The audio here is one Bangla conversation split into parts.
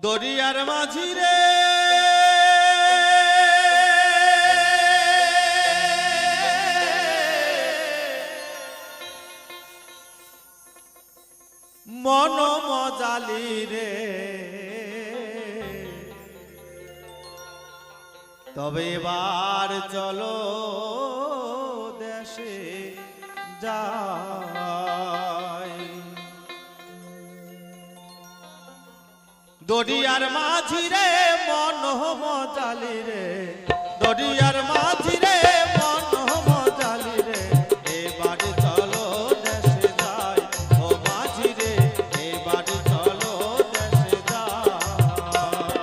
দরিয়ার মাঝি রে মন মজালি রে তবে এবার চলো দেশে যাই। দরিয়ার মাঝি রে মন মজালি রে দরিয়ার মাঝি রে মন মজালি রে এবার চলো দেশে যাই। ও মাঝি রে এবার চলো দেশে যাই।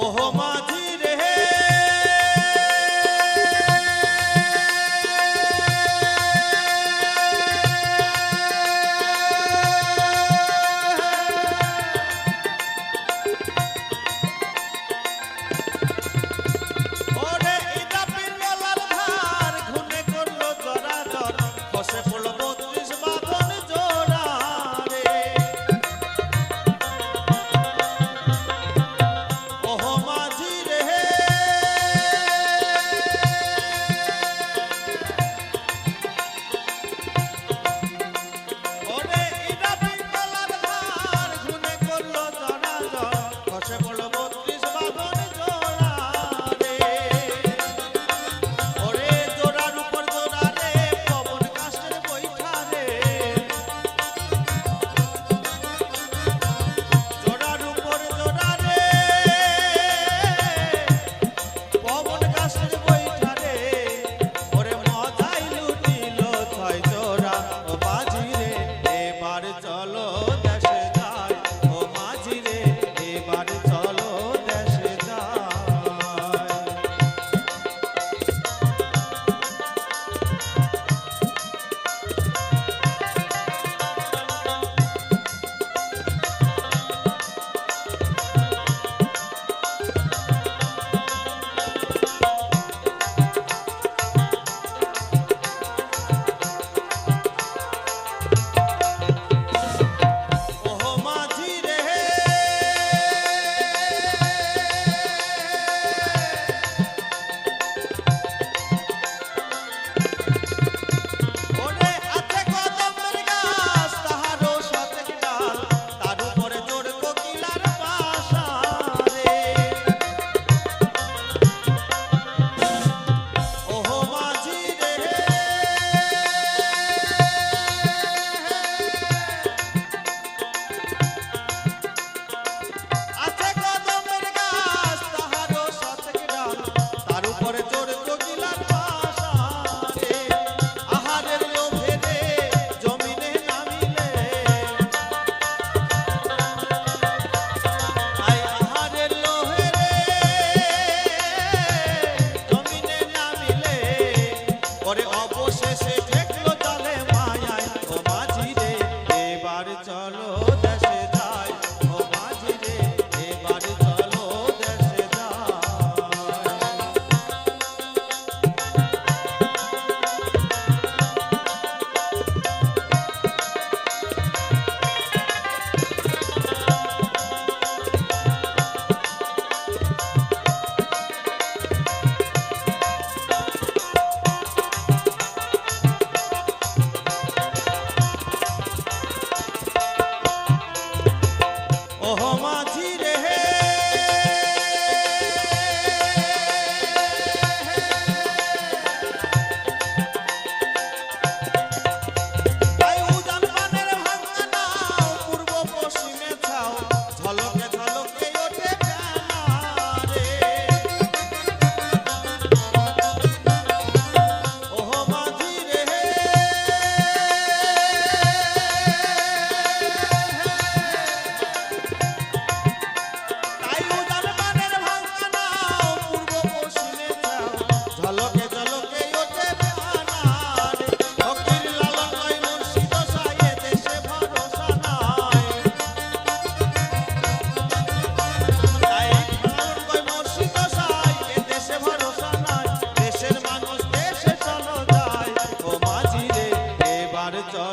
ওহো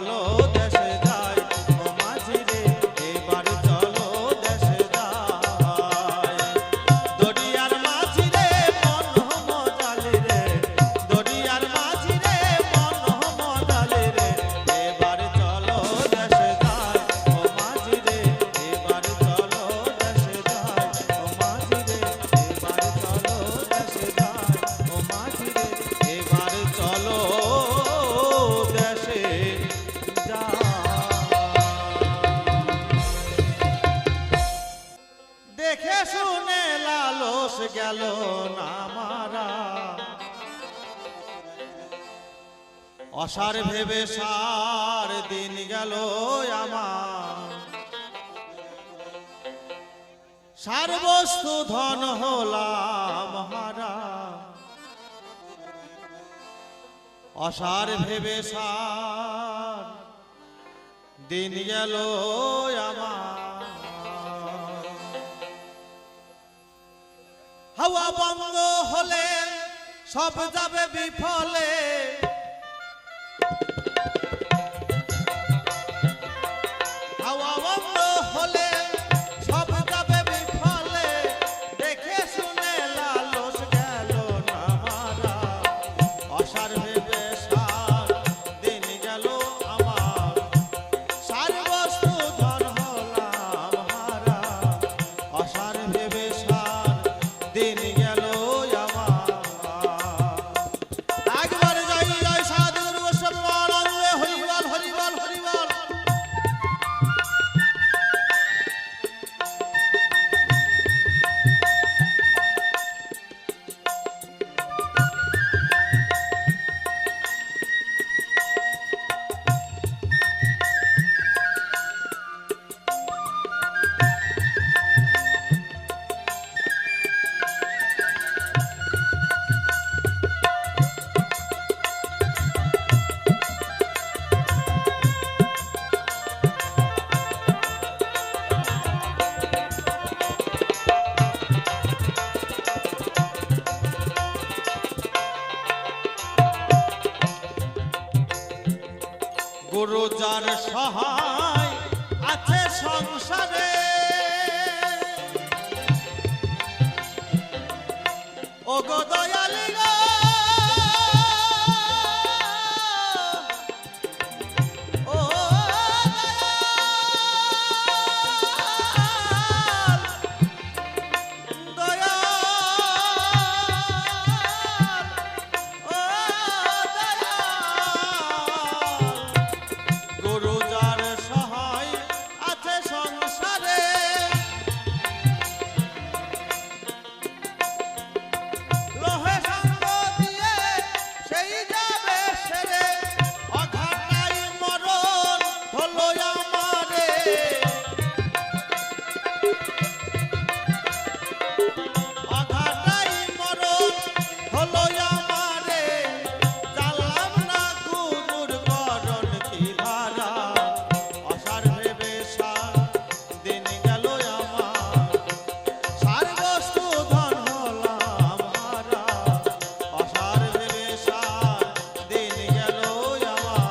চলো দেশে যাই ও মাঝি রে এবার চলো দেশে যাই দরিয়ার মাঝি রে মন মজালি রে দরিয়ার মাঝি রে মন মজালি রে এবার চলো দেশে যাই ও মাঝি রে এবার চলো দেশে যাই ও মাঝি রে এবার চলো দেশে যাই ও মাঝি রে এবার চলো দেশে দেখে শুনে লালস গেল না মারা অসার ভেবে সার দিন গেল আমার সার বস্তু ধন হলাম হারা অসার ভেবে সার দিন গেল আমার হাওয়া বন্ধ হলে সব যাবে বিফলে হাওয়া বন্ধ হলে সব যাবে বিফলে দেখে শুনে লালস গেল না মারা অসার ভেবে সার দিন গেল আমার সার বস্তু ধন হলাম হারা অসার ভেবে সার দিন গেল আমার একবার যাই যাই সাধু গোস্বামী মহারাজ হরিবল হরিবল হরিবল গুরু যার সহায় আছে সংসারে ও গো দয়ালি গো ও দয়াল গুরু যার সহায় আছে সংসারে লোহে সঙ্গ দিয়ে সেই যাবে সেরে অঘাটাই মরণ হলো আমারে অঘাটাই মরণ হলো আমারে জানলাম না গুরুর করণ কি ধারা অসার ভেবে সার দিন গেল আমার সার বস্তু ধন হলাম হারা অসার ভেবে সার দিন গেল আমার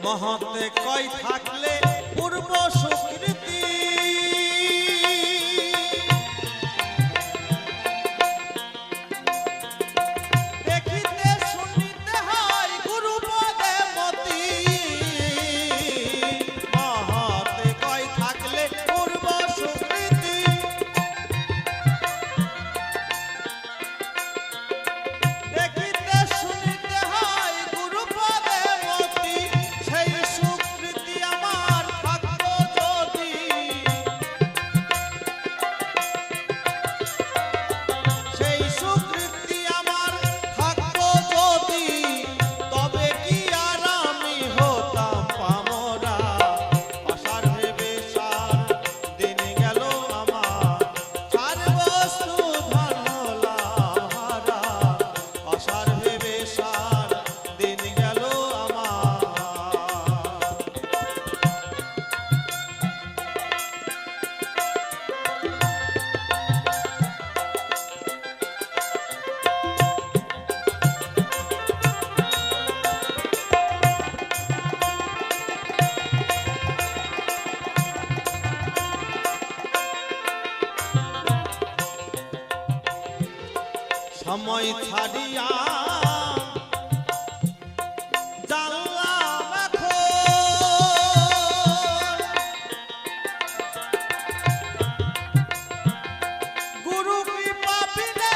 মহতে কই থাকলে পূর্ব সুকৃতি দেখিতে শুনিতে হয় গুরু পদে মতি মহতে কই থাকলে পূর্ব সুকৃতি দেখিতে শুনিতে হয় গুরু পদে মতি সেই সুকৃতি আমার থাকতো যদি সময় ছাড়িয়া জানলাম এখন গুরু কৃপা বিনে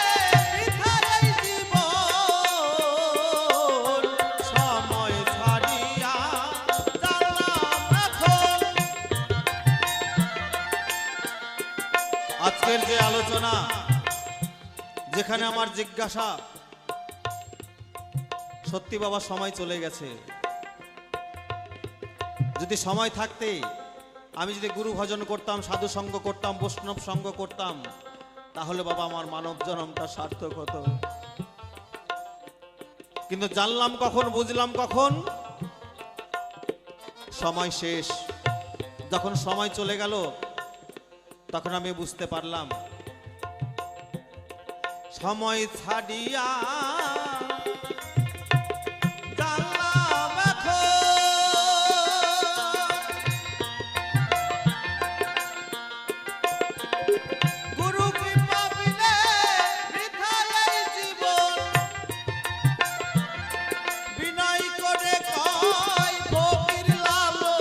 বৃথার এই জীবন সময় ছাড়িয়া জানলাম এখন। আজকের যে আলোচনা, যেখানে আমার জিজ্ঞাসা, সত্যি বাবা সময় চলে গেছে। যদি সময় থাকতে আমি যদি গুরু ভজন করতাম, সাধু সঙ্গ করতাম, বৈষ্ণব সঙ্গ করতাম, তাহলে বাবা আমার মানব জন্মটা সার্থক হতো। কিন্তু জানলাম কখন, বুঝলাম কখন, সময় শেষ। যখন সময় চলে গেল তখন আমি বুঝতে পারলাম সময় ছাড়িয়া জানলাম এখন গুরু কৃপা বিনে বৃথার এই জীবন বিনয় করে কয় ফকির লালো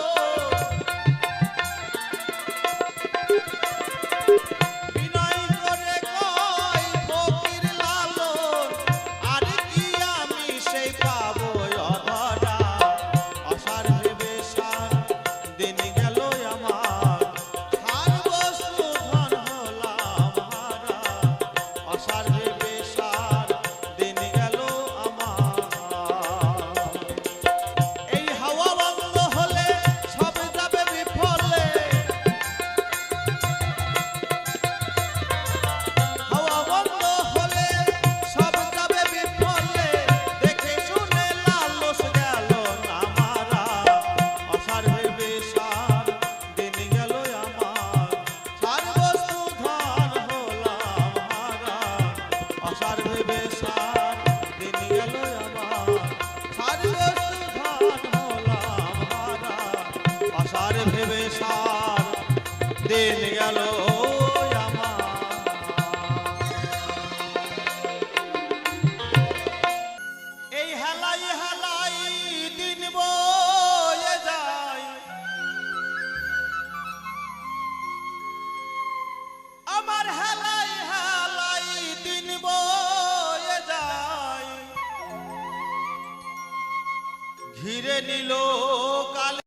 দিন গেল এই হেলাই হেলাই দিন বয়ে যায় আমার হেলাই হেলাই দিন বয়ে যায় ঘিরে নিল কালে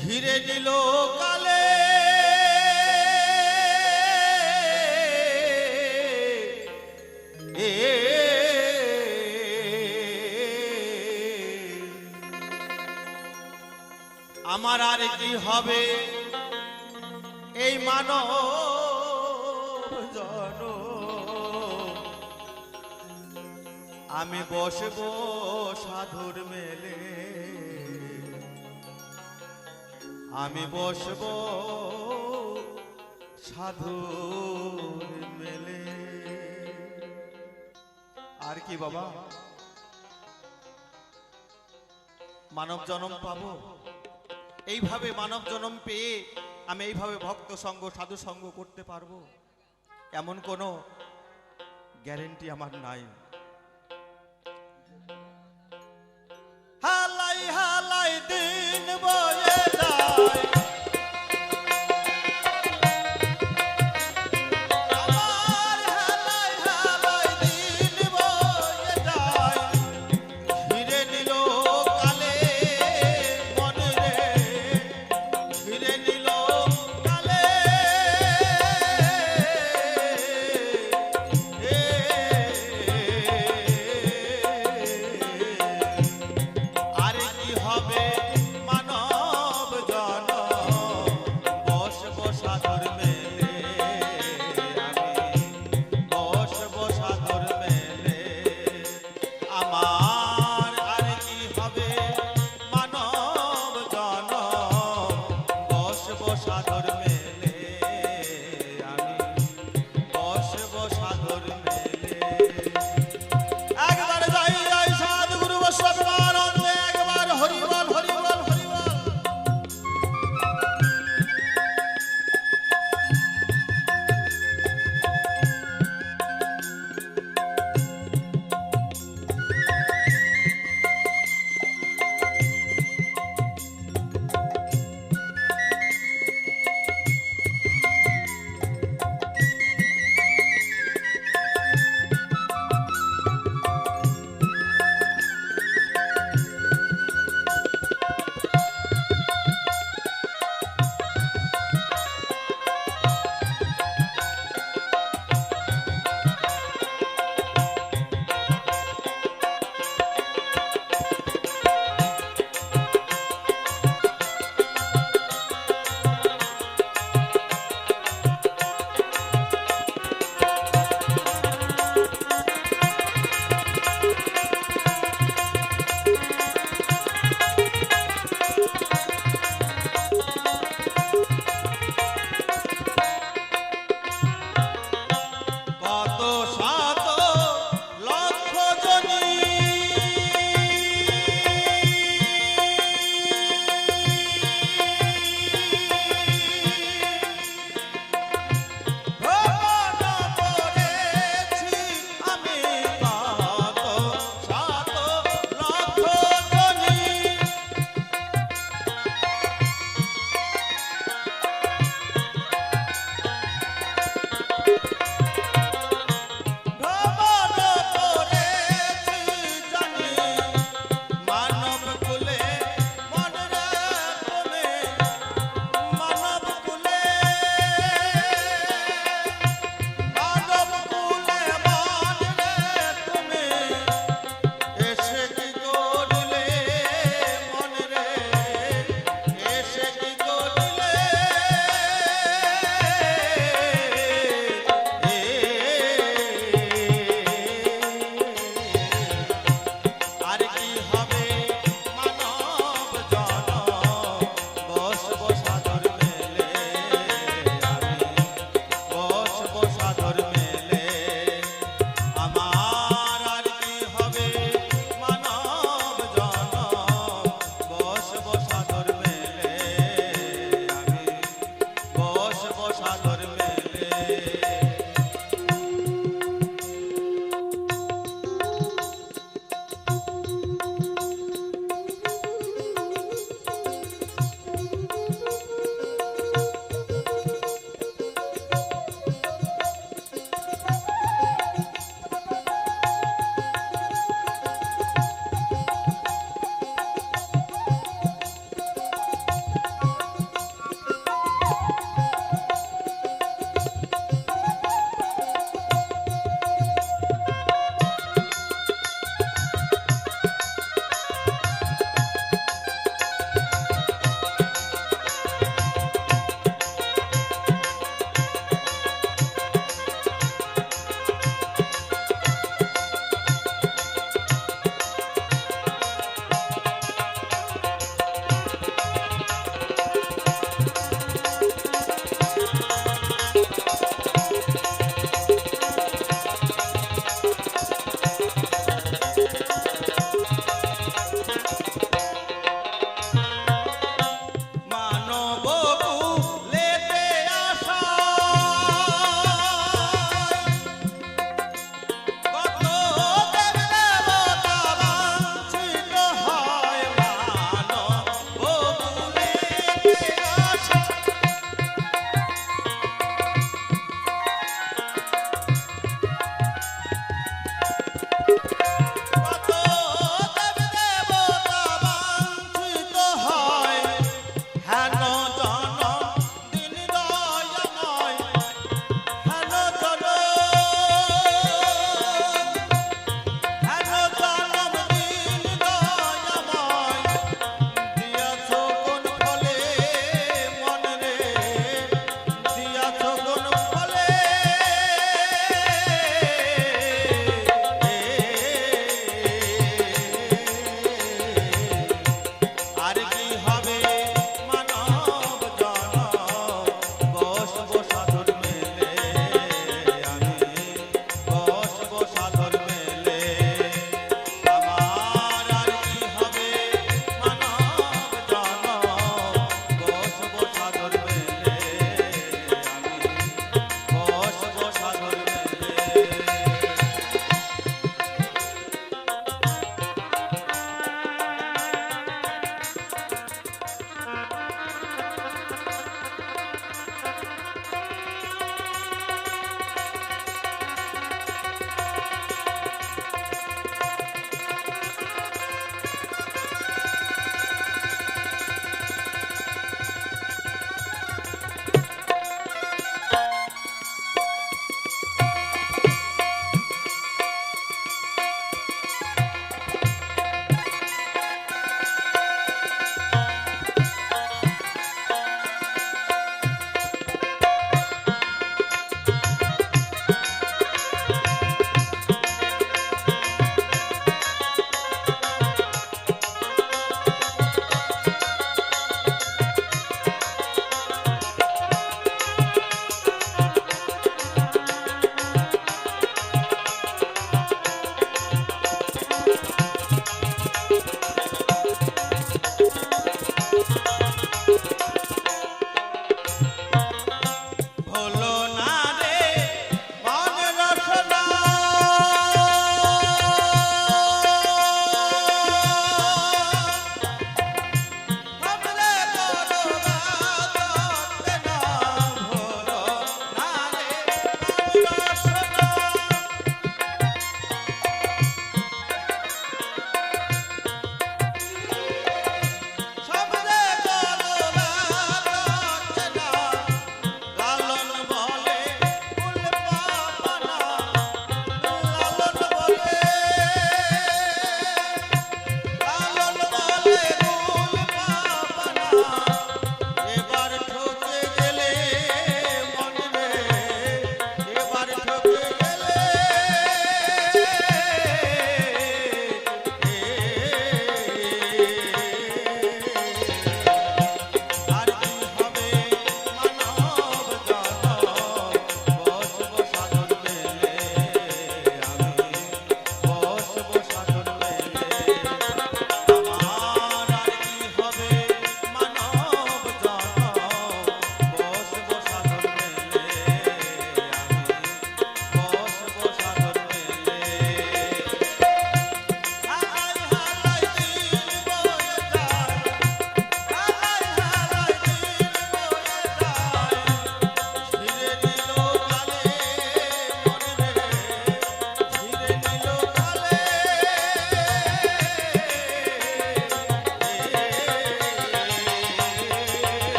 ঘিরে নিল কালে আমার আর কি হবে এই মানব জনম আমি বসবো সাধুর মেলে আমি বসবো সাধুর মেলে আর কি বাবা মানব জন্ম পাবো এইভাবে মানব জন্ম পেয়ে আমি এইভাবে ভক্ত সঙ্গ সাধু সঙ্গ করতে পারবো এমন কোনো গ্যারান্টি আমার নাই হালাই হালাই দিন বয়ে যায় আমার হালাই হালাই দিন বয়ে যায় ঘিরে নিল কালে মনে রে ঘিরে নিল কালে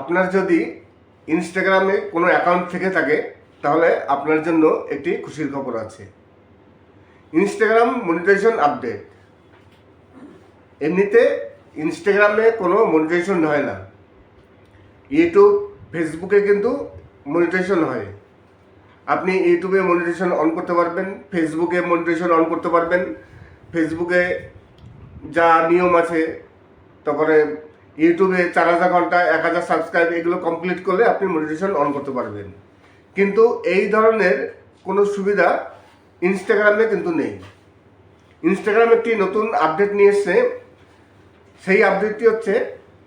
আপনার যদি ইনস্টাগ্রামে কোনো অ্যাকাউন্ট থেকে থাকে তাহলে আপনার জন্য একটি খুশির খবর আছে। Instagram monetisation update. এমনিতে ইনস্টাগ্রামে কোনো মনিটাইজেশন হয় না, ইউটিউব ফেসবুকে কিন্তু মনিটাইজেশন হয়। আপনি ইউটিউবে মনিটাইজেশন অন করতে পারবেন, ফেসবুকে মনিটাইজেশন অন করতে পারবেন। ফেসবুকে যা নিয়ম আছে, তারপরে ইউটিউবে 4000 ঘন্টা 1000 সাবস্ক্রাইব এগুলো কমপ্লিট করলে আপনি মনিটাইজেশন অন করতে পারবেন। কিন্তু এই ধরনের কোনো সুবিধা ইনস্টাগ্রামে কিন্তু নেই। ইনস্টাগ্রাম একটি নতুন আপডেট নিয়ে এসছে, সেই আপডেটটি হচ্ছে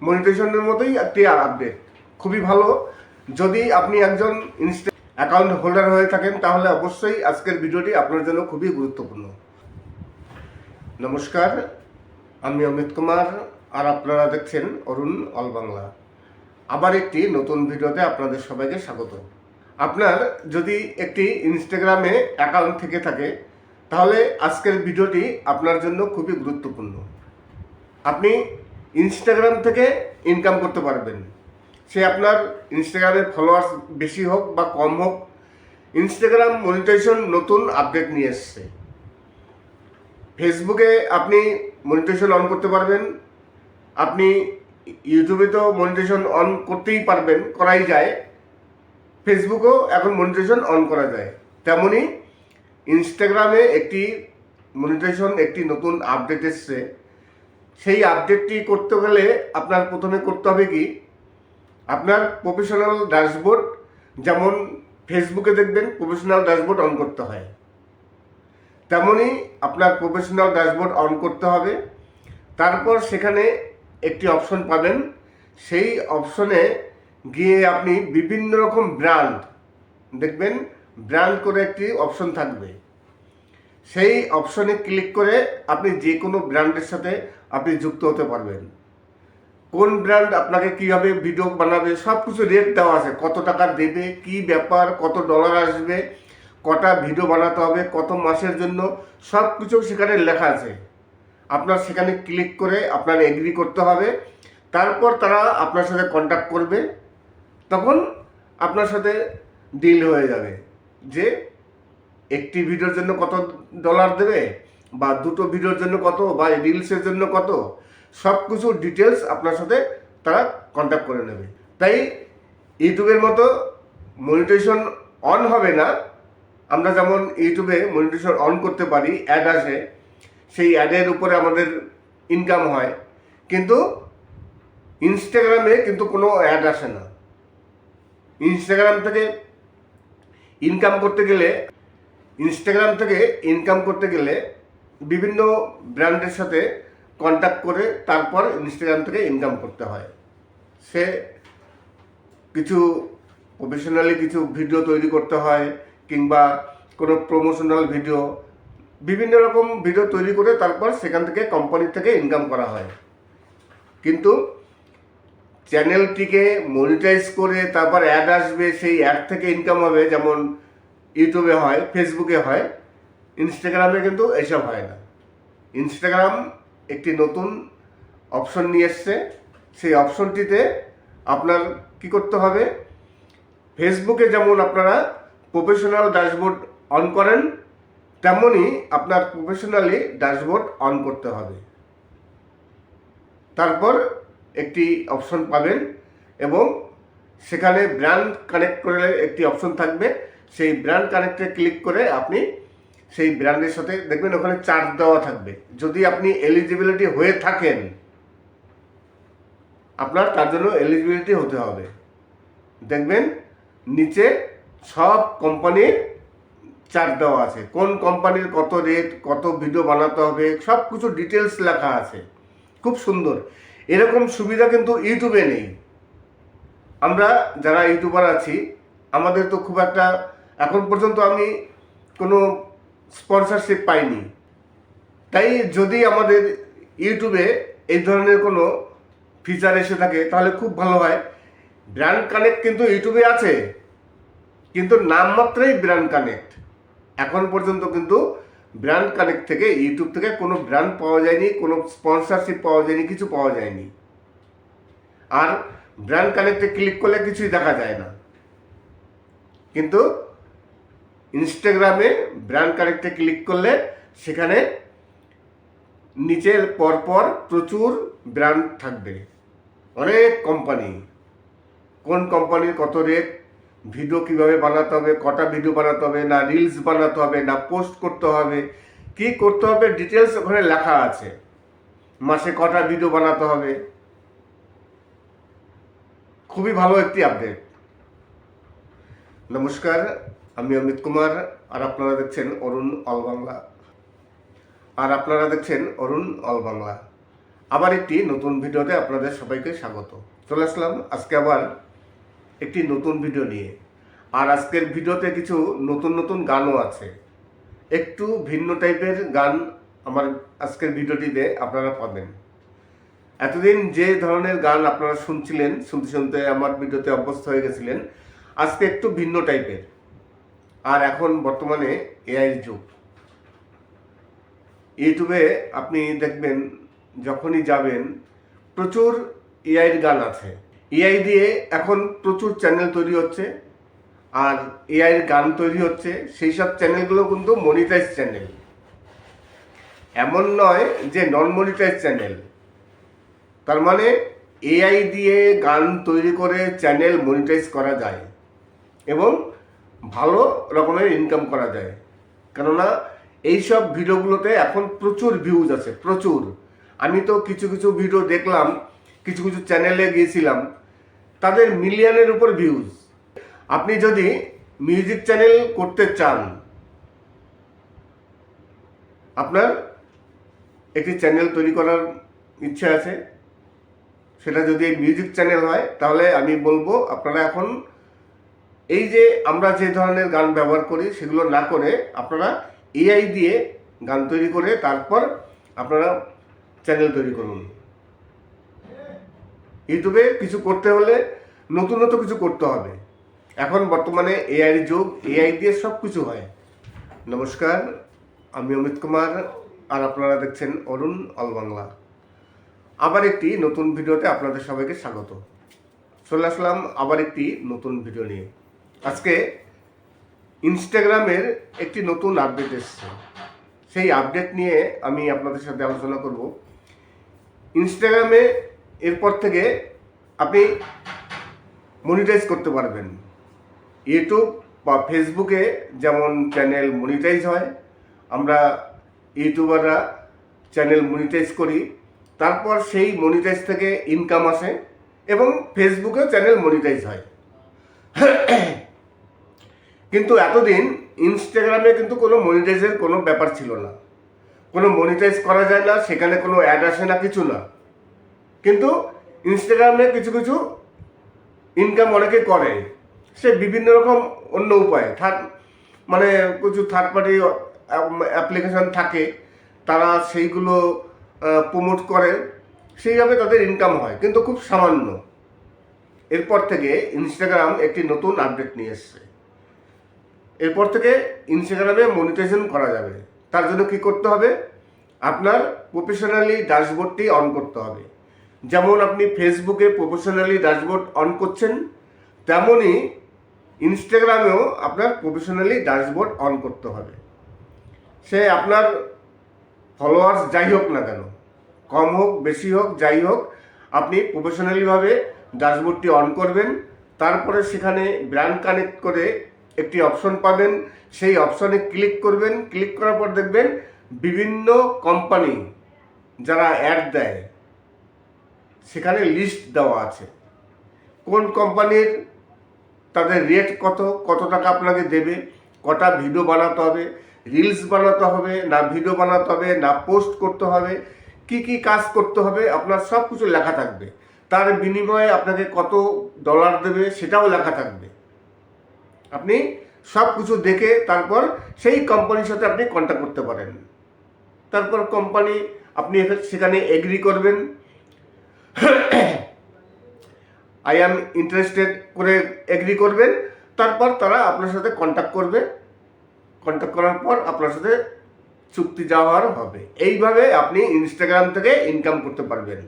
মনিটাইজেশনের মতোই একটি আপডেট, খুবই ভালো। যদি আপনি একজন ইনস্টা অ্যাকাউন্ট হোল্ডার হয়ে থাকেন তাহলে অবশ্যই আজকের ভিডিওটি আপনার জন্য খুবই গুরুত্বপূর্ণ। নমস্কার, আমি অমিত কুমার আর আপনারা দেখছেন অরুণ অল বাংলা। আবার একটি নতুন ভিডিওতে আপনাদের সবাইকে স্বাগত। আপনার যদি একটি ইনস্টাগ্রামে অ্যাকাউন্ট থেকে থাকে তাহলে আজকের ভিডিওটি আপনার জন্য খুবই গুরুত্বপূর্ণ। আপনি ইনস্টাগ্রাম থেকে ইনকাম করতে পারবেন, সে আপনার ইনস্টাগ্রামের ফলোয়ার্স বেশি হোক বা কম হোক। ইনস্টাগ্রাম মনিটাইজেশন নতুন আপডেট নিয়ে এসছে। ফেসবুকে আপনি মনিটাইজেশন অন করতে পারবেন, আপনি ইউটিউবে তো মনিটাইজেশন অন করতেই পারবেন, করাই যায়। ফেসবুকেও এখন মনিটাইজেশন অন করা যায়। তেমনি ইনস্টাগ্রামে একটি মনিটাইজেশন একটি নতুন আপডেট এসছে। সেই আপডেটটি করতে গেলে আপনার প্রথমে করতে হবে কি, আপনার প্রফেশনাল ড্যাশবোর্ড, যেমন ফেসবুকে দেখবেন প্রফেশনাল ড্যাশবোর্ড অন করতে হয়, তেমনি আপনার প্রফেশনাল ড্যাশবোর্ড অন করতে হবে। তারপর সেখানে একটি অপশন পাবেন, সেই অপশনে গিয়ে আপনি বিভিন্ন রকম ব্র্যান্ড দেখবেন, ব্র্যান্ড করে একটি অপশন থাকবে। সেই অপশনে ক্লিক করে আপনি যে কোনো ব্র্যান্ডের সাথে আপনি যুক্ত হতে পারবেন। কোন ব্র্যান্ড আপনাকে কীভাবে ভিডিও বানাবে সব কিছু রেট দেওয়া আছে, কত টাকা দেবে, কি ব্যাপার, কত ডলার আসবে, কটা ভিডিও বানাতে হবে, কত মাসের জন্য, সব কিছু সেখানে লেখা আছে। আপনার সেখানে ক্লিক করে আপনার এগ্রি করতে হবে। তারপর তারা আপনার সাথে কন্ট্যাক্ট করবে, তখন আপনার সাথে ডিল হয়ে যাবে যে একটি ভিডিওর জন্য কত ডলার দেবে, বা দুটো ভিডিওর জন্য কত, বা রিলসের জন্য কত, সব কিছু ডিটেলস আপনার সাথে তারা কন্ট্যাক্ট করে নেবে। তাই ইউটিউবের মতো মনিটাইজেশন অন হবে না। আমরা যেমন ইউটিউবে মনিটাইজেশন অন করতে পারি, অ্যাড আসে, সেই অ্যাডের উপরে আমাদের ইনকাম হয়, কিন্তু ইনস্টাগ্রামে কিন্তু কোনো অ্যাড আসে না। ইনস্টাগ্রাম থেকে ইনকাম করতে গেলে বিভিন্ন ব্র্যান্ডের সাথে কন্ট্যাক্ট করে তারপর ইনস্টাগ্রাম থেকে ইনকাম করতে হয়। সে কিছু প্রফেশনালি কিছু ভিডিও তৈরি করতে হয়, কিংবা কোনো প্রমোশনাল ভিডিও, বিভিন্ন রকম ভিডিও তৈরি করে তারপর সেখান থেকে কোম্পানি থেকে ইনকাম করা হয়। কিন্তু চ্যানেলটিকে মনিটাইজ করে তারপর অ্যাড আসবে, সেই অ্যাড থেকে ইনকাম হবে, যেমন ইউটিউবে হয়, ফেসবুকে হয়। ইনস্টাগ্রামে কিন্তু এইসব হয় না। ইনস্টাগ্রাম একটি নতুন অপশন নিয়ে এসছে। সেই অপশনটিতে আপনার কি করতে হবে, ফেসবুকে যেমন আপনারা প্রফেশনাল ড্যাশবোর্ড অন করেন, তেমনি আপনার প্রফেশনালি ড্যাশবোর্ড অন করতে হবে। তারপর একটি অপশন পাবেন এবং সেখানে ব্র্যান্ড কানেক্ট করে একটি অপশন থাকবে। সেই ব্র্যান্ড কানেক্টে ক্লিক করে আপনি সেই ব্র্যান্ডের সাথে দেখবেন ওখানে চার্জ দেওয়া থাকবে। যদি আপনি এলিজিবিলিটি হয়ে থাকেন, আপনার তার জন্য এলিজিবিলিটি হতে হবে। দেখবেন নিচে সব কোম্পানির চার্জ দেওয়া আছে, কোন কোম্পানির কত রেট, কত ভিডিও বানাতে হবে, সব কিছু ডিটেলস লেখা আছে, খুব সুন্দর। এরকম সুবিধা কিন্তু ইউটিউবে নেই। আমরা যারা ইউটিউবার আছি, আমাদের তো খুব একটা এখন পর্যন্ত আমি কোনো স্পন্সরশিপ পাইনি। তাই যদি আমাদের ইউটিউবে এই ধরনের কোনো ফিচার এসে থাকে তাহলে খুব ভালো হয়। ব্র্যান্ড কানেক্ট কিন্তু ইউটিউবে আছে, কিন্তু নামমাত্রই ব্র্যান্ড কানেক্ট। এখন পর্যন্ত কিন্তু ব্র্যান্ড কানেক্ট থেকে ইউটিউব থেকে কোনো ব্র্যান্ড পাওয়া যায়নি, কোনো স্পন্সরশিপ পাওয়া যায়নি, কিছু পাওয়া যায়নি। আর ব্র্যান্ড কানেক্টে ক্লিক করলে কিছুই দেখা যায় না, কিন্তু ইনস্টাগ্রামে ব্র্যান্ড কানেক্টে ক্লিক করলে সেখানে নিচের পরপর প্রচুর ব্র্যান্ড থাকবে, অনেক কোম্পানি, কোন কোম্পানির কত রেট, ভিডিও কিভাবে বানাতে হবে, কটা ভিডিও বানাতে হবে, না রিলস বানাতে হবে, না পোস্ট করতে হবে, কি করতে হবে ডিটেলস ওখানে লেখা আছে, মাসে কটা ভিডিও বানাতে হবে। খুবই ভালো একটি আপডেট। নমস্কার, আমি অমিত কুমার, আর আপনারা দেখছেন অরুণ অল বাংলা। আবার একটি নতুন ভিডিওতে আপনাদের সবাইকে স্বাগত। চলে আসলাম আজকে আবার একটি নতুন ভিডিও নিয়ে। আর আজকের ভিডিওতে কিছু নতুন নতুন গানও আছে, একটু ভিন্ন টাইপের গান আমার আজকের ভিডিওটিতে আপনারা পাবেন। এতদিন যে ধরনের গান আপনারা শুনতে শুনতে আমার ভিডিওতে অভ্যস্ত হয়ে গেছিলেন, আজকে একটু ভিন্ন টাইপের। আর এখন বর্তমানে এআইয়ের যুগ। ইউটিউবে আপনি দেখবেন যখনই যাবেন প্রচুর এআইয়ের গান আছে। এআই দিয়ে এখন প্রচুর চ্যানেল তৈরি হচ্ছে, আর এআইয়ের গান তৈরি হচ্ছে। সেই সব চ্যানেলগুলো কিন্তু মনিটাইজ চ্যানেল, এমন নয় যে নন মনিটাইজ চ্যানেল। তার মানে এআই দিয়ে গান তৈরি করে চ্যানেল মনিটাইজ করা যায় এবং ভালো রকমের ইনকাম করা যায়। কেননা এইসব ভিডিওগুলোতে এখন প্রচুর ভিউজ আছে, প্রচুর। আমি তো কিছু কিছু ভিডিও দেখলাম, কিছু কিছু চ্যানেলে গিয়েছিলাম, তাদের মিলিয়নের উপর ভিউজ। আপনি যদি মিউজিক চ্যানেল করতে চান, আপনার একটি চ্যানেল তৈরি করার ইচ্ছা আছে, সেটা যদি মিউজিক চ্যানেল হয়, তাহলে আমি বলবো আপনারা এখন এই যে আমরা যে ধরনের গান ব্যবহার করি সেগুলো না করে আপনারা এআই দিয়ে গান তৈরি করে তারপর আপনারা চ্যানেল তৈরি করুন। ইউটিউবে কিছু করতে হলে নতুন কিছু করতে হবে। এখন বর্তমানে এআইয়ের যুগ, এআই দিয়ে সব কিছু হয়। নমস্কার, আমি অমিত কুমার, আর আপনারা দেখছেন অরুণ অল বাংলা। আবার একটি নতুন ভিডিওতে আপনাদের সবাইকে স্বাগত। চলে আসলাম আবার একটি নতুন ভিডিও নিয়ে। আজকে ইনস্টাগ্রামের একটি নতুন আপডেট এসেছে, সেই আপডেট নিয়ে আমি আপনাদের সাথে আলোচনা করব। ইনস্টাগ্রামে এরপর থেকে আপনি মনিটাইজ করতে পারবেন। ইউটিউব বা ফেসবুকে যেমন চ্যানেল মনিটাইজ হয়, আমরা ইউটিউবাররা চ্যানেল মনিটাইজ করি, তারপর সেই মনিটাইজ থেকে ইনকাম আসে, এবং ফেসবুকেও চ্যানেল মনিটাইজ হয়। কিন্তু এতদিন ইনস্টাগ্রামে কিন্তু কোনো মনিটাইজের কোনো ব্যাপার ছিল না, কোনো মনিটাইজ করা যায় না, সেখানে কোনো অ্যাড আসে না, কিছু না। কিন্তু ইনস্টাগ্রামে কিছু কিছু ইনকাম অনেকে করে, সে বিভিন্ন রকম অন্য উপায়, মানে কিছু থার্ড পার্টি অ্যাপ্লিকেশন থাকে, তারা সেইগুলো প্রমোট করে, সেইভাবে তাদের ইনকাম হয়, কিন্তু খুব সামান্য। এরপর থেকে ইনস্টাগ্রাম একটি নতুন আপডেট নিয়ে এসছে। এরপর থেকে ইনস্টাগ্রামে মনিটাইজেশন করা যাবে। তার জন্য কি করতে হবে? আপনার প্রফেশনালি ড্যাশবোর্ডটি অন করতে হবে। যেমন আপনি ফেসবুকে প্রফেশনালি ড্যাশবোর্ড অন করছেন, তেমনই ইনস্টাগ্রামেও আপনার প্রফেশনালি ড্যাশবোর্ড অন করতে হবে। সে আপনার ফলোয়ার্স যাই হোক না কেন, কম হোক বেশি হোক যাই হোক, আপনি প্রফেশনালিভাবে ড্যাশবোর্ডটি অন করবেন। তারপরে সেখানে ব্র্যান্ড কানেক্ট করে একটি অপশন পাবেন, সেই অপশনে ক্লিক করবেন। ক্লিক করার পর দেখবেন বিভিন্ন কোম্পানি যারা অ্যাড দেয় সেখানে লিস্ট দেওয়া আছে, কোন কোম্পানির তাদের রেট কত টাকা আপনাকে দেবে, কটা ভিডিও বানাতে হবে, রিলস বানাতে হবে না ভিডিও বানাতে হবে না পোস্ট করতে হবে, কি কি কাজ করতে হবে, আপনার সব কিছু লেখা থাকবে। তার বিনিময়ে আপনাকে কত ডলার দেবে সেটাও লেখা থাকবে। আপনি সব কিছু দেখে তারপর সেই কোম্পানির সাথে আপনি কন্ট্যাক্ট করতে পারেন। তারপর কোম্পানি আপনি সেখানে এগ্রি করবেন, আই অ্যাম ইন্টারেস্টেড করে এগ্রি করবেন। তারপর তারা আপনার সাথে কন্ট্যাক্ট করবে, কন্ট্যাক্ট করার পর আপনার সাথে চুক্তি যাওয়ার হবে। এইভাবে আপনি ইনস্টাগ্রাম থেকে ইনকাম করতে পারবেন।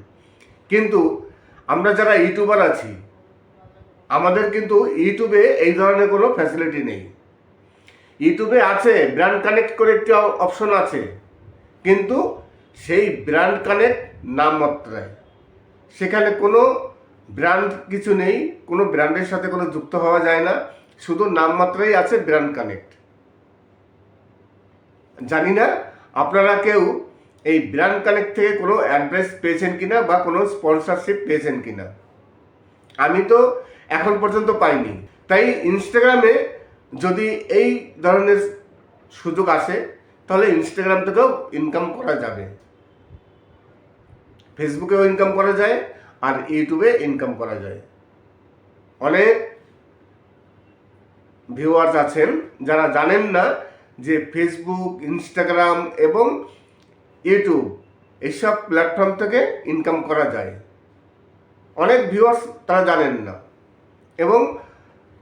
কিন্তু আমরা যারা ইউটিউবার আছি আমাদের কিন্তু ইউটিউবে এই ধরনের কোনো ফ্যাসিলিটি নেই। ইউটিউবে আছে ব্র্যান্ড কানেক্ট করে একটি অপশন আছে, কিন্তু সেই ব্র্যান্ড কানেক্ট নামমাত্রায়, সেখানে কোনো ব্র্যান্ড কিছু নেই, কোনো ব্র্যান্ডের সাথে কোনো যুক্ত হওয়া যায় না, শুধু নামমাত্রাই আছে ব্র্যান্ড কানেক্ট। জানি না আপনারা কেউ এই ব্র্যান্ড কানেক্ট থেকে কোনো অ্যাডভাইস পেয়েছেন কিনা বা কোনো স্পন্সরশিপ পেয়েছেন কিনা। আমি তো এখন পর্যন্ত পাইনি। তাই ইনস্টাগ্রামে যদি এই ধরনের সুযোগ আসে তাহলে ইনস্টাগ্রাম থেকেও ইনকাম করা যাবে, ফেসবুকেও ইনকাম করা যায়, আর ইউটিউবে ইনকাম করা যায়। অনেক ভিউয়ার্স আছেন যারা জানেন না যে ফেসবুক, ইনস্টাগ্রাম এবং ইউটিউব এইসব প্ল্যাটফর্ম থেকে ইনকাম করা যায়। অনেক ভিউয়ার্স তারা জানেন না, এবং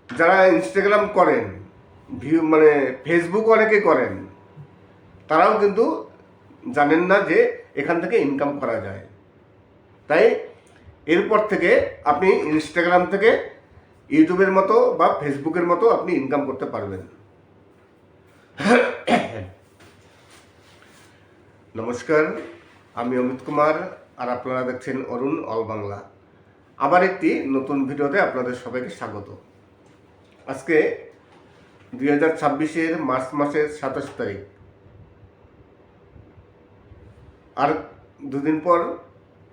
যারা ইনস্টাগ্রাম করেন, ফেসবুক অনেকে করেন, তারাও কিন্তু জানেন না যে এখান থেকে ইনকাম করা যায়। তাই এরপর থেকে আপনি ইনস্টাগ্রাম থেকে ইউটিউবের মতো বা ফেসবুকের মতো আপনি ইনকাম করতে পারবেন। নমস্কার, আমি অমিত কুমার, আর আপনারা দেখছেন অরুণ অল বাংলা। আবার একটি নতুন ভিডিওতে আপনাদের সবাইকে স্বাগত। আজকে 2026-এর মার্চ মাসের 27 তারিখ। আর দুদিন পর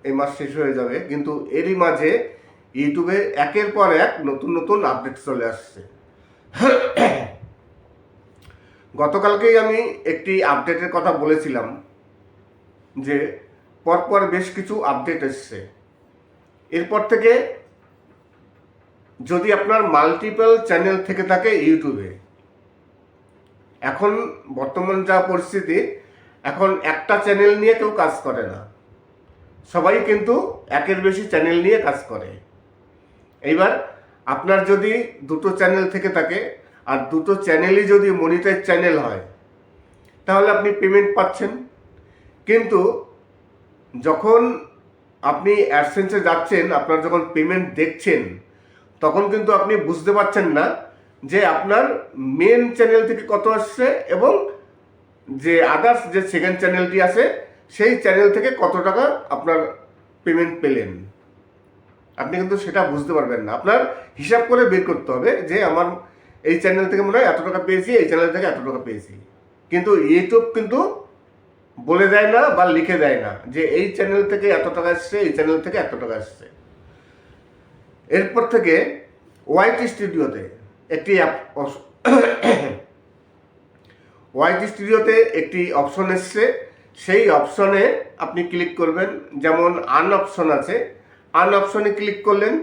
এই মাস শেষ হয়ে যাবে, কিন্তু এরই মাঝে ইউটিউবে একের পর এক নতুন নতুন আপডেট চলে আসছে। গতকালকেই আমি একটি আপডেটের কথা বলেছিলাম যে পরপর বেশ কিছু আপডেট এসছে। এরপর থেকে যদি আপনার মাল্টিপল চ্যানেল থেকে থাকে ইউটিউবে, এখন বর্তমান যা পরিস্থিতি, এখন একটা চ্যানেল নিয়ে কেউ কাজ করে না, সবাই কিন্তু একের বেশি চ্যানেল নিয়ে কাজ করে। এইবার আপনার যদি দুটো চ্যানেল থেকে থাকে, আর দুটো চ্যানেলই যদি মনিটাইজ চ্যানেল হয়, তাহলে আপনি পেমেন্ট পাচ্ছেন। কিন্তু যখন আপনি অ্যাডসেন্সে যাচ্ছেন, আপনার যখন পেমেন্ট দেখছেন, তখন কিন্তু আপনি বুঝতে পারছেন না যে আপনার মেন চ্যানেল থেকে কত আসছে এবং যে আদার্স যে সেকেন্ড চ্যানেলটি আছে সেই চ্যানেল থেকে কত টাকা আপনার পেমেন্ট পেলেন। আপনি কিন্তু সেটা বুঝতে পারবেন না। আপনার হিসাব করে বের করতে হবে যে আমার এই চ্যানেল থেকে মনে হয় এত টাকা পেয়েছি, এই চ্যানেল থেকে এত টাকা পেয়েছি। কিন্তু ইউটিউব কিন্তু বলে দেয় না বা লিখে দেয় না যে এই চ্যানেল থেকে এত টাকা আসছে, এই চ্যানেল থেকে এত টাকা আসছে। এরপর থেকে ওয়াইটি স্টুডিওতে একটি অপশন এসছে। সেই অপশনে আপনি ক্লিক করবেন। যেমন আন অপশন আছে, আন অপশনে ক্লিক করলেন।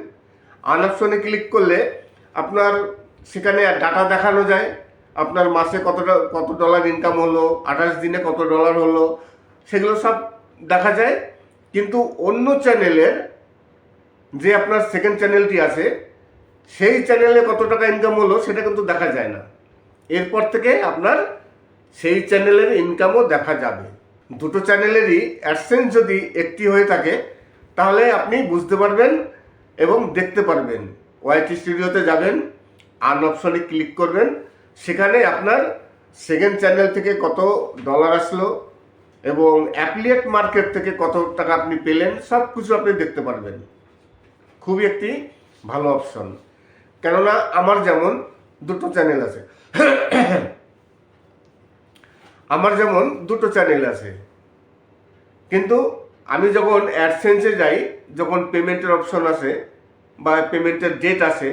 আন অপশনে ক্লিক করলে আপনার সেখানে ডাটা দেখানো যায়, আপনার মাসে কত ডলার ইনকাম হলো, 28 দিনে কত ডলার হলো, সেগুলো সব দেখা যায়। কিন্তু অন্য চ্যানেলের যে আপনার সেকেন্ড চ্যানেলটি আছে সেই চ্যানেলে কত টাকা ইনকাম হলো সেটা কিন্তু দেখা যায় না। এরপর থেকে আপনার সেই চ্যানেলের ইনকামও দেখা যাবে। দুটো চ্যানেলেরই অ্যাডসেন্স যদি একটি হয়ে থাকে তাহলে আপনি বুঝতে পারবেন এবং দেখতে পারবেন। ওয়াইটি স্টুডিওতে যাবেন, আন অপশনে ক্লিক করবেন, সেখানে আপনার সেকেন্ড চ্যানেল থেকে কত ডলার আসলো এবং অ্যাফিলিয়েট মার্কেট থেকে কত টাকা আপনি পেলেন, সব কিছু আপনি দেখতে পারবেন। খুবই একটি ভালো অপশন। কেননা আমার যেমন দুটো চ্যানেল আছে কিন্তু আমি যখন অ্যাডসেন্সে যাই, যখন পেমেন্টের অপশন আসে বা পেমেন্টের ডেট আসে,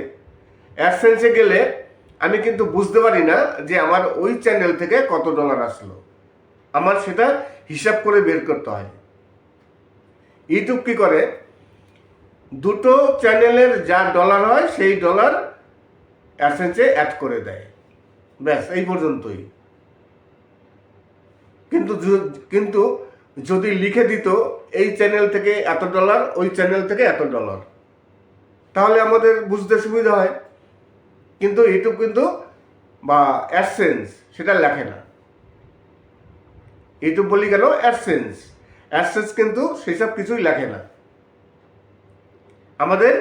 অ্যাডসেন্সে গেলে আমি কিন্তু বুঝতে পারি না যে আমার ওই চ্যানেল থেকে কত ডলার আসলো। আমার সেটা হিসাব করে বের করতে হয়। ইউটিউব কি করে, দুটো চ্যানেলের যা ডলার হয় সেই ডলার অ্যাডসেন্সে অ্যাড করে দেয়, ব্যাস এই পর্যন্তই। কিন্তু যদি লিখে দিত এই চ্যানেল থেকে এত ডলার, ওই চ্যানেল থেকে এত ডলার, তাহলে আমাদের বুঝতে সুবিধা হয়। কিন্তু ইউটিউব কিন্তু বা অ্যাডসেন্স সেটা লেখে না। ইউটিউব বলি কেন, অ্যাডসেন্স কিন্তু সেই সব কিছুই লেখে না। আমাদের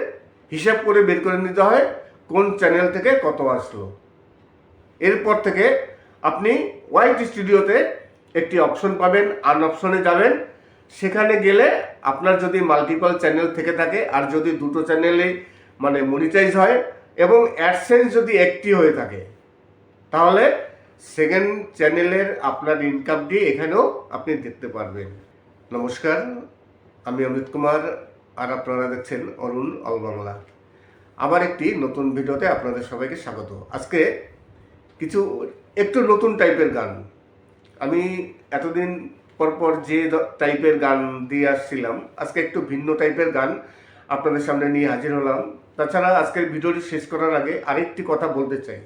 হিসাব করে বের করে নিতে হয় কোন চ্যানেল থেকে কত আসলো। এরপর থেকে আপনি ওয়াইটি স্টুডিওতে একটি অপশন পাবেন, আন অপশনে যাবেন। সেখানে গেলে আপনার যদি মাল্টিপল চ্যানেল থেকে থাকে আর যদি দুটো চ্যানেলে মানে মনিটাইজ হয় এবং অ্যাডসেন্স যদি একটি হয়ে থাকে, তাহলে সেকেন্ড চ্যানেলের আপনার ইনকামটি এখানেও আপনি দেখতে পারবেন। নমস্কার, আমি অমিত কুমার আর আপনারা দেখছেন অরুণ অল বাংলা। আবার একটি নতুন ভিডিওতে আপনাদের সবাইকে স্বাগত। আজকে কিছু একটু নতুন টাইপের গান, আমি এতদিন পরপর যে টাইপের গান দিয়ে আসছিলাম, আজকে একটু ভিন্ন টাইপের গান আপনাদের সামনে নিয়ে হাজির হলাম। তাছাড়া আজকের ভিডিওটি শেষ করার আগে আরেকটি কথা বলতে চাই।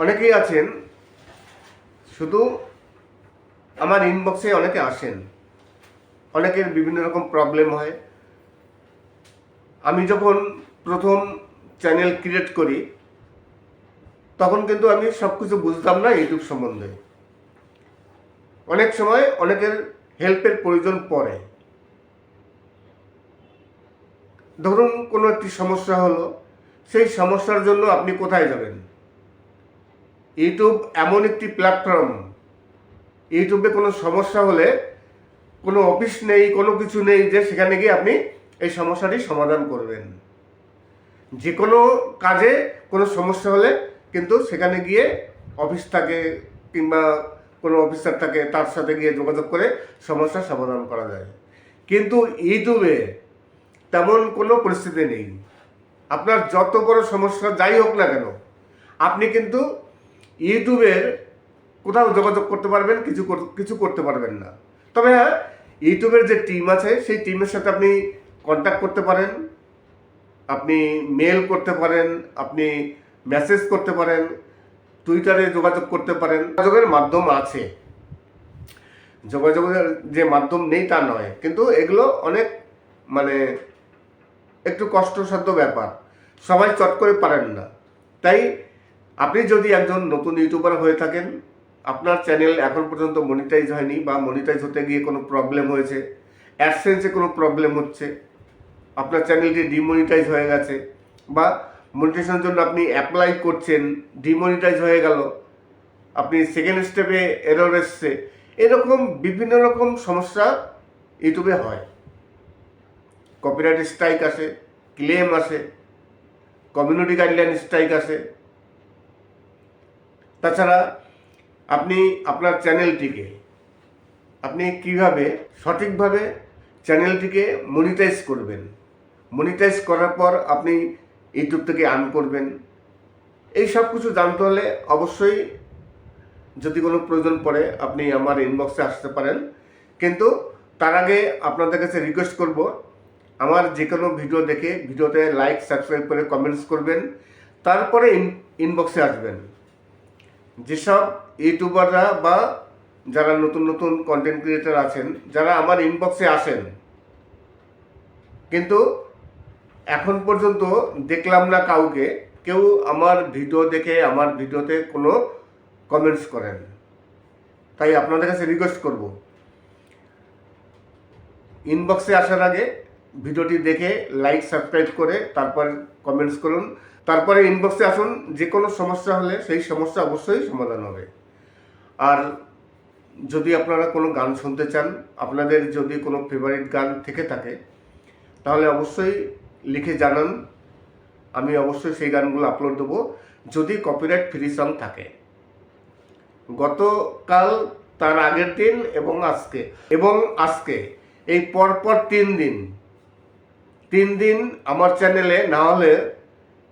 অনেকেই আছেন, শুধু আমার ইনবক্সে অনেকে আসেন, অনেকের বিভিন্ন রকম প্রবলেম হয়। আমি যখন প্রথম চ্যানেল ক্রিয়েট করি তখন কিন্তু আমি সব কিছু বুঝতাম না ইউটিউব সম্বন্ধে। অনেক সময় অনেকের হেল্পের প্রয়োজন পড়ে। ধরুন কোনো একটি সমস্যা হলো, সেই সমস্যার জন্য আপনি কোথায় যাবেন? ইউটিউব এমন একটি প্ল্যাটফর্ম, ইউটিউবে কোনো সমস্যা হলে কোনো অফিস নেই, কোনো কিছু নেই যে সেখানে গিয়ে আপনি এই সমস্যাটি সমাধান করবেন। যে কোনো কাজে কোনো সমস্যা হলে কিন্তু সেখানে গিয়ে অফিস থাকে কিংবা কোনো অফিসার থাকে, তার সাথে গিয়ে যোগাযোগ করে সমস্যার সমাধান করা যায়। কিন্তু ইউটিউবে তেমন কোনো পরিস্থিতি নেই। আপনার যত বড় সমস্যা যাই হোক না কেন, আপনি কিন্তু ইউটিউবের কোথাও যোগাযোগ করতে পারবেন, কিছু করতে পারবেন না। তবে হ্যাঁ, ইউটিউবের যে টিম আছে সেই টিমের সাথে আপনি কন্ট্যাক্ট করতে পারেন, আপনি মেল করতে পারেন, আপনি মেসেজ করতে পারেন, টুইটারে যোগাযোগ করতে পারেন। যোগাযোগের মাধ্যম আছে, যোগাযোগের যে মাধ্যম নেই তা নয়, কিন্তু এগুলো অনেক মানে একটু কষ্টসাধ্য ব্যাপার, সবাই চট করে পারেন না। তাই আপনি যদি একজন নতুন ইউটিউবার হয়ে থাকেন, আপনার চ্যানেল এখন পর্যন্ত মনিটাইজ হয়নি বা মনিটাইজ হতে গিয়ে কোনো প্রবলেম হয়েছে, অ্যাডসেন্সে কোনো প্রবলেম হচ্ছে, আপনার চ্যানেলটি ডিমনিটাইজ হয়ে গেছে, বা মনিটাইজেশনের জন্য আপনি অ্যাপ্লাই করছেন, ডিমনিটাইজ হয়ে গেল, আপনি সেকেন্ড স্টেপে এরর এসছে, এরকম বিভিন্ন রকম সমস্যা ইউটিউবে হয়। কপিরাইট স্ট্রাইক আসে, ক্লেম আসে, কমিউনিটি গাইডলাইন স্ট্রাইক আসে। তাছাড়া আপনি আপনার চ্যানেলটিকে আপনি কিভাবে সঠিকভাবে চ্যানেলটিকে মনিটাইজ করবেন, মনিটাইজ করার পর আপনি ইউটিউব থেকে আর্ন করবেন, এই সব কিছু জানতে হলে অবশ্যই যদি কোনো প্রয়োজন পড়ে আপনি আমার ইনবক্সে আসতে পারেন। কিন্তু তার আগে আপনাদের কাছে রিকোয়েস্ট করব, আমার যে কোনো ভিডিও দেখে ভিডিওতে লাইক সাবস্ক্রাইব করে কমেন্টস করবেন, তারপরে ইনবক্সে আসবেন। যেসব ইউটিউবাররা বা যারা নতুন নতুন কন্টেন্ট ক্রিয়েটার আছেন, যারা আমার ইনবক্সে আসেন কিন্তু এখন পর্যন্ত দেখলাম না কাউকে কেউ আমার ভিডিও দেখে আমার ভিডিওতে কোনো কমেন্টস করেন, তাই আপনাদের কাছে রিকোয়েস্ট করব, ইনবক্সে আসার আগে ভিডিওটি দেখে লাইক সাবস্ক্রাইব করে তারপর কমেন্টস করুন, তারপরে ইনবক্সে আসুন। যে কোনো সমস্যা হলে সেই সমস্যা অবশ্যই সমাধান হবে। আর যদি আপনারা কোনো গান শুনতে চান, আপনাদের যদি কোনো ফেভারিট গান থেকে থাকে, তাহলে অবশ্যই লিখে জানান, আমি অবশ্যই সেই গানগুলো আপলোড দেবো যদি কপিরাইট ফ্রি সং থাকে। গতকাল, তার আগের দিন এবং আজকে এই পরপর 3 দিন আমার চ্যানেলে না হলে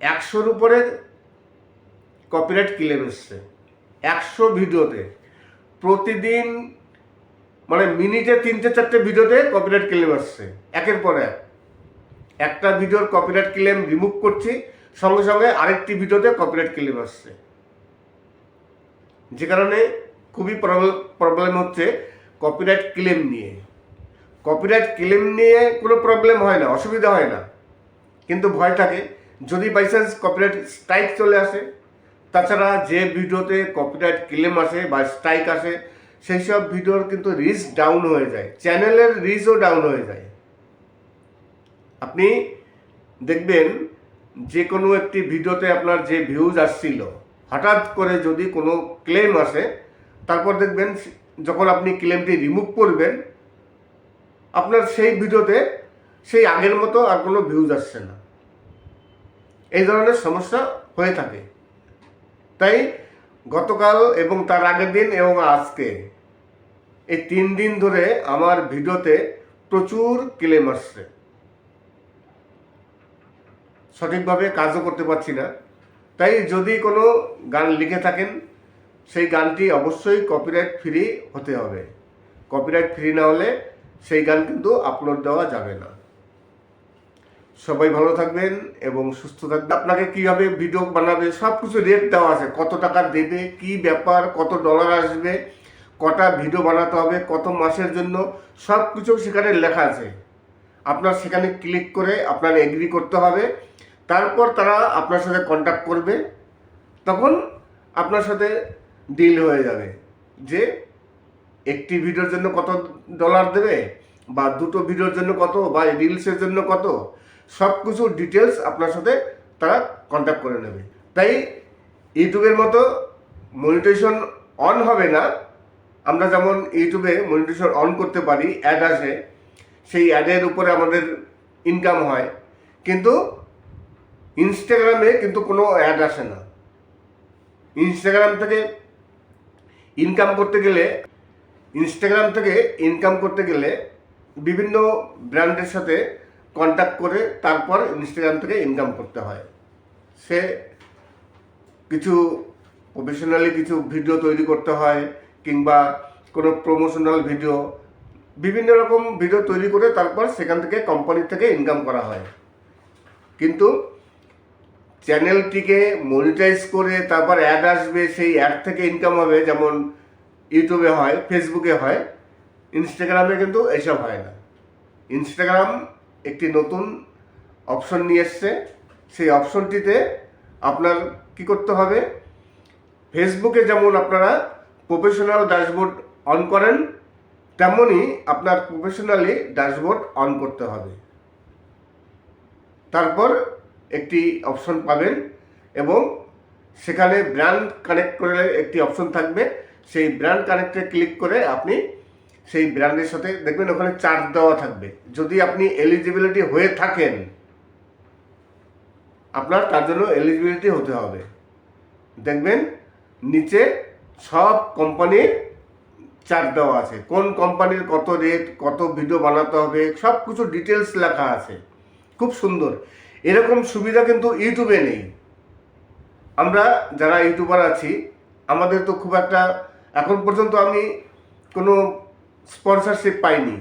100-র উপরে কপিরাইট ক্লেম এসছে। 100 ভিডিওতে প্রতিদিন মানে মিনিটে 3-4টে ভিডিওতে কপিরাইট ক্লেম আসছে একের পর এক। একটা ভিডিওর কপিরাইট ক্লেম রিমুভ করছি, সঙ্গে সঙ্গে আরেকটি ভিডিওতে কপিরাইট ক্লেম আসছে, যে কারণে খুবই প্রবলেম হচ্ছে কপিরাইট ক্লেম নিয়ে। কপিরাইট ক্লেম নিয়ে কোনো প্রবলেম হয় না, অসুবিধা হয় না, কিন্তু ভয় থাকে যদি বাই চান্স কপিরাইট স্ট্রাইক চলে আসে। তাছাড়া যে ভিডিওতে কপিরাইট ক্লেম আসে বা স্ট্রাইক আসে সেই সব ভিডিওর কিন্তু রিচ ডাউন হয়ে যায়, চ্যানেলের রিচও ডাউন হয়ে যায়। আপনি দেখবেন যে কোনো একটি ভিডিওতে আপনার যে ভিউজ আসছিল, হঠাৎ করে যদি কোনো ক্লেম আসে, তারপর দেখবেন যখন আপনি ক্লেমটি রিমুভ করবেন, আপনার সেই ভিডিওতে সেই আগের মতো আর কোনো ভিউজ আসছে না। এই ধরনের সমস্যা হয়ে থাকে। তাই গতকাল এবং তার আগের দিন এবং আজকে এই 3 দিন ধরে আমার ভিডিওতে প্রচুর ক্লেম আসছে, সঠিকভাবে কাজও করতে পারছি না। তাই যদি কোনো গান লিখে থাকেন, সেই গানটি অবশ্যই কপিরাইট ফ্রি হতে হবে। কপিরাইট ফ্রি না হলে সেই গান কিন্তু আপলোড দেওয়া যাবে না। সবাই ভালো থাকবেন এবং সুস্থ থাকবেন। আপনাকে কীভাবে ভিডিও বানাবে সব কিছু রেট দেওয়া আছে, কত টাকা দেবে, কি ব্যাপার, কত ডলার আসবে, কটা ভিডিও বানাতে হবে, কত মাসের জন্য, সব কিছু সেখানে লেখা আছে। আপনার সেখানে ক্লিক করে আপনার এগ্রি করতে হবে। তারপর তারা আপনার সাথে কন্ট্যাক্ট করবে, তখন আপনার সাথে ডিল হয়ে যাবে যে একটি ভিডিওর জন্য কত ডলার দেবে, বা দুটো ভিডিওর জন্য কত, বা রিলসের জন্য কত, সব কিছু ডিটেলস আপনার সাথে তারা কন্ট্যাক্ট করে নেবে। তাই ইউটিউবের মতো মনিটাইজেশন অন হবে না। আমরা যেমন ইউটিউবে মনিটাইজেশন অন করতে পারি, অ্যাড আসে, সেই অ্যাডের উপরে আমাদের ইনকাম হয়, কিন্তু ইনস্টাগ্রামে কিন্তু কোনো অ্যাড আসে না। ইনস্টাগ্রাম থেকে ইনকাম করতে গেলে বিভিন্ন ব্র্যান্ডের সাথে কন্ট্যাক্ট করে তারপর ইনস্টাগ্রাম থেকে ইনকাম করতে হয়। সে কিছু প্রফেশনালি কিছু ভিডিও তৈরি করতে হয়, কিংবা কোনো প্রমোশনাল ভিডিও, বিভিন্ন রকম ভিডিও তৈরি করে তারপর সেখান থেকে কোম্পানির থেকে ইনকাম করা হয়। কিন্তু চ্যানেলটিকে মনিটাইজ করে তারপর অ্যাড আসবে, সেই অ্যাড থেকে ইনকাম হবে, যেমন ইউটিউবে হয়, ফেসবুকে হয়, ইনস্টাগ্রামে কিন্তু এসব হয় না। ইনস্টাগ্রাম একটি নতুন অপশন নিয়ে এসছে। সেই অপশনটিতে আপনার কি করতে হবে, ফেসবুকে যেমন আপনারা প্রফেশনাল ড্যাশবোর্ড অন করেন, তেমনই আপনার প্রফেশনালি ড্যাশবোর্ড অন করতে হবে। তারপর একটি অপশন পাবেন এবং সেখানে ব্র্যান্ড কানেক্ট করে একটি অপশন থাকবে। সেই ব্র্যান্ড কানেক্টে ক্লিক করে আপনি সেই ব্র্যান্ডের সাথে দেখবেন ওখানে চার্জ দেওয়া থাকবে। যদি আপনি এলিজিবিলিটি হয়ে থাকেন, আপনার তার জন্য এলিজিবিলিটি হতে হবে। দেখবেন নিচে সব কোম্পানির চার্জ দেওয়া আছে, কোন কোম্পানির কত রেট, কত ভিডিও বানাতে হবে, সব কিছু ডিটেলস লেখা আছে, খুব সুন্দর। এরকম সুবিধা কিন্তু ইউটিউবে নেই। আমরা যারা ইউটিউবার আছি, আমাদের তো খুব একটা এখন পর্যন্ত আমি কোনো স্পন্সরশিপ পাইনি।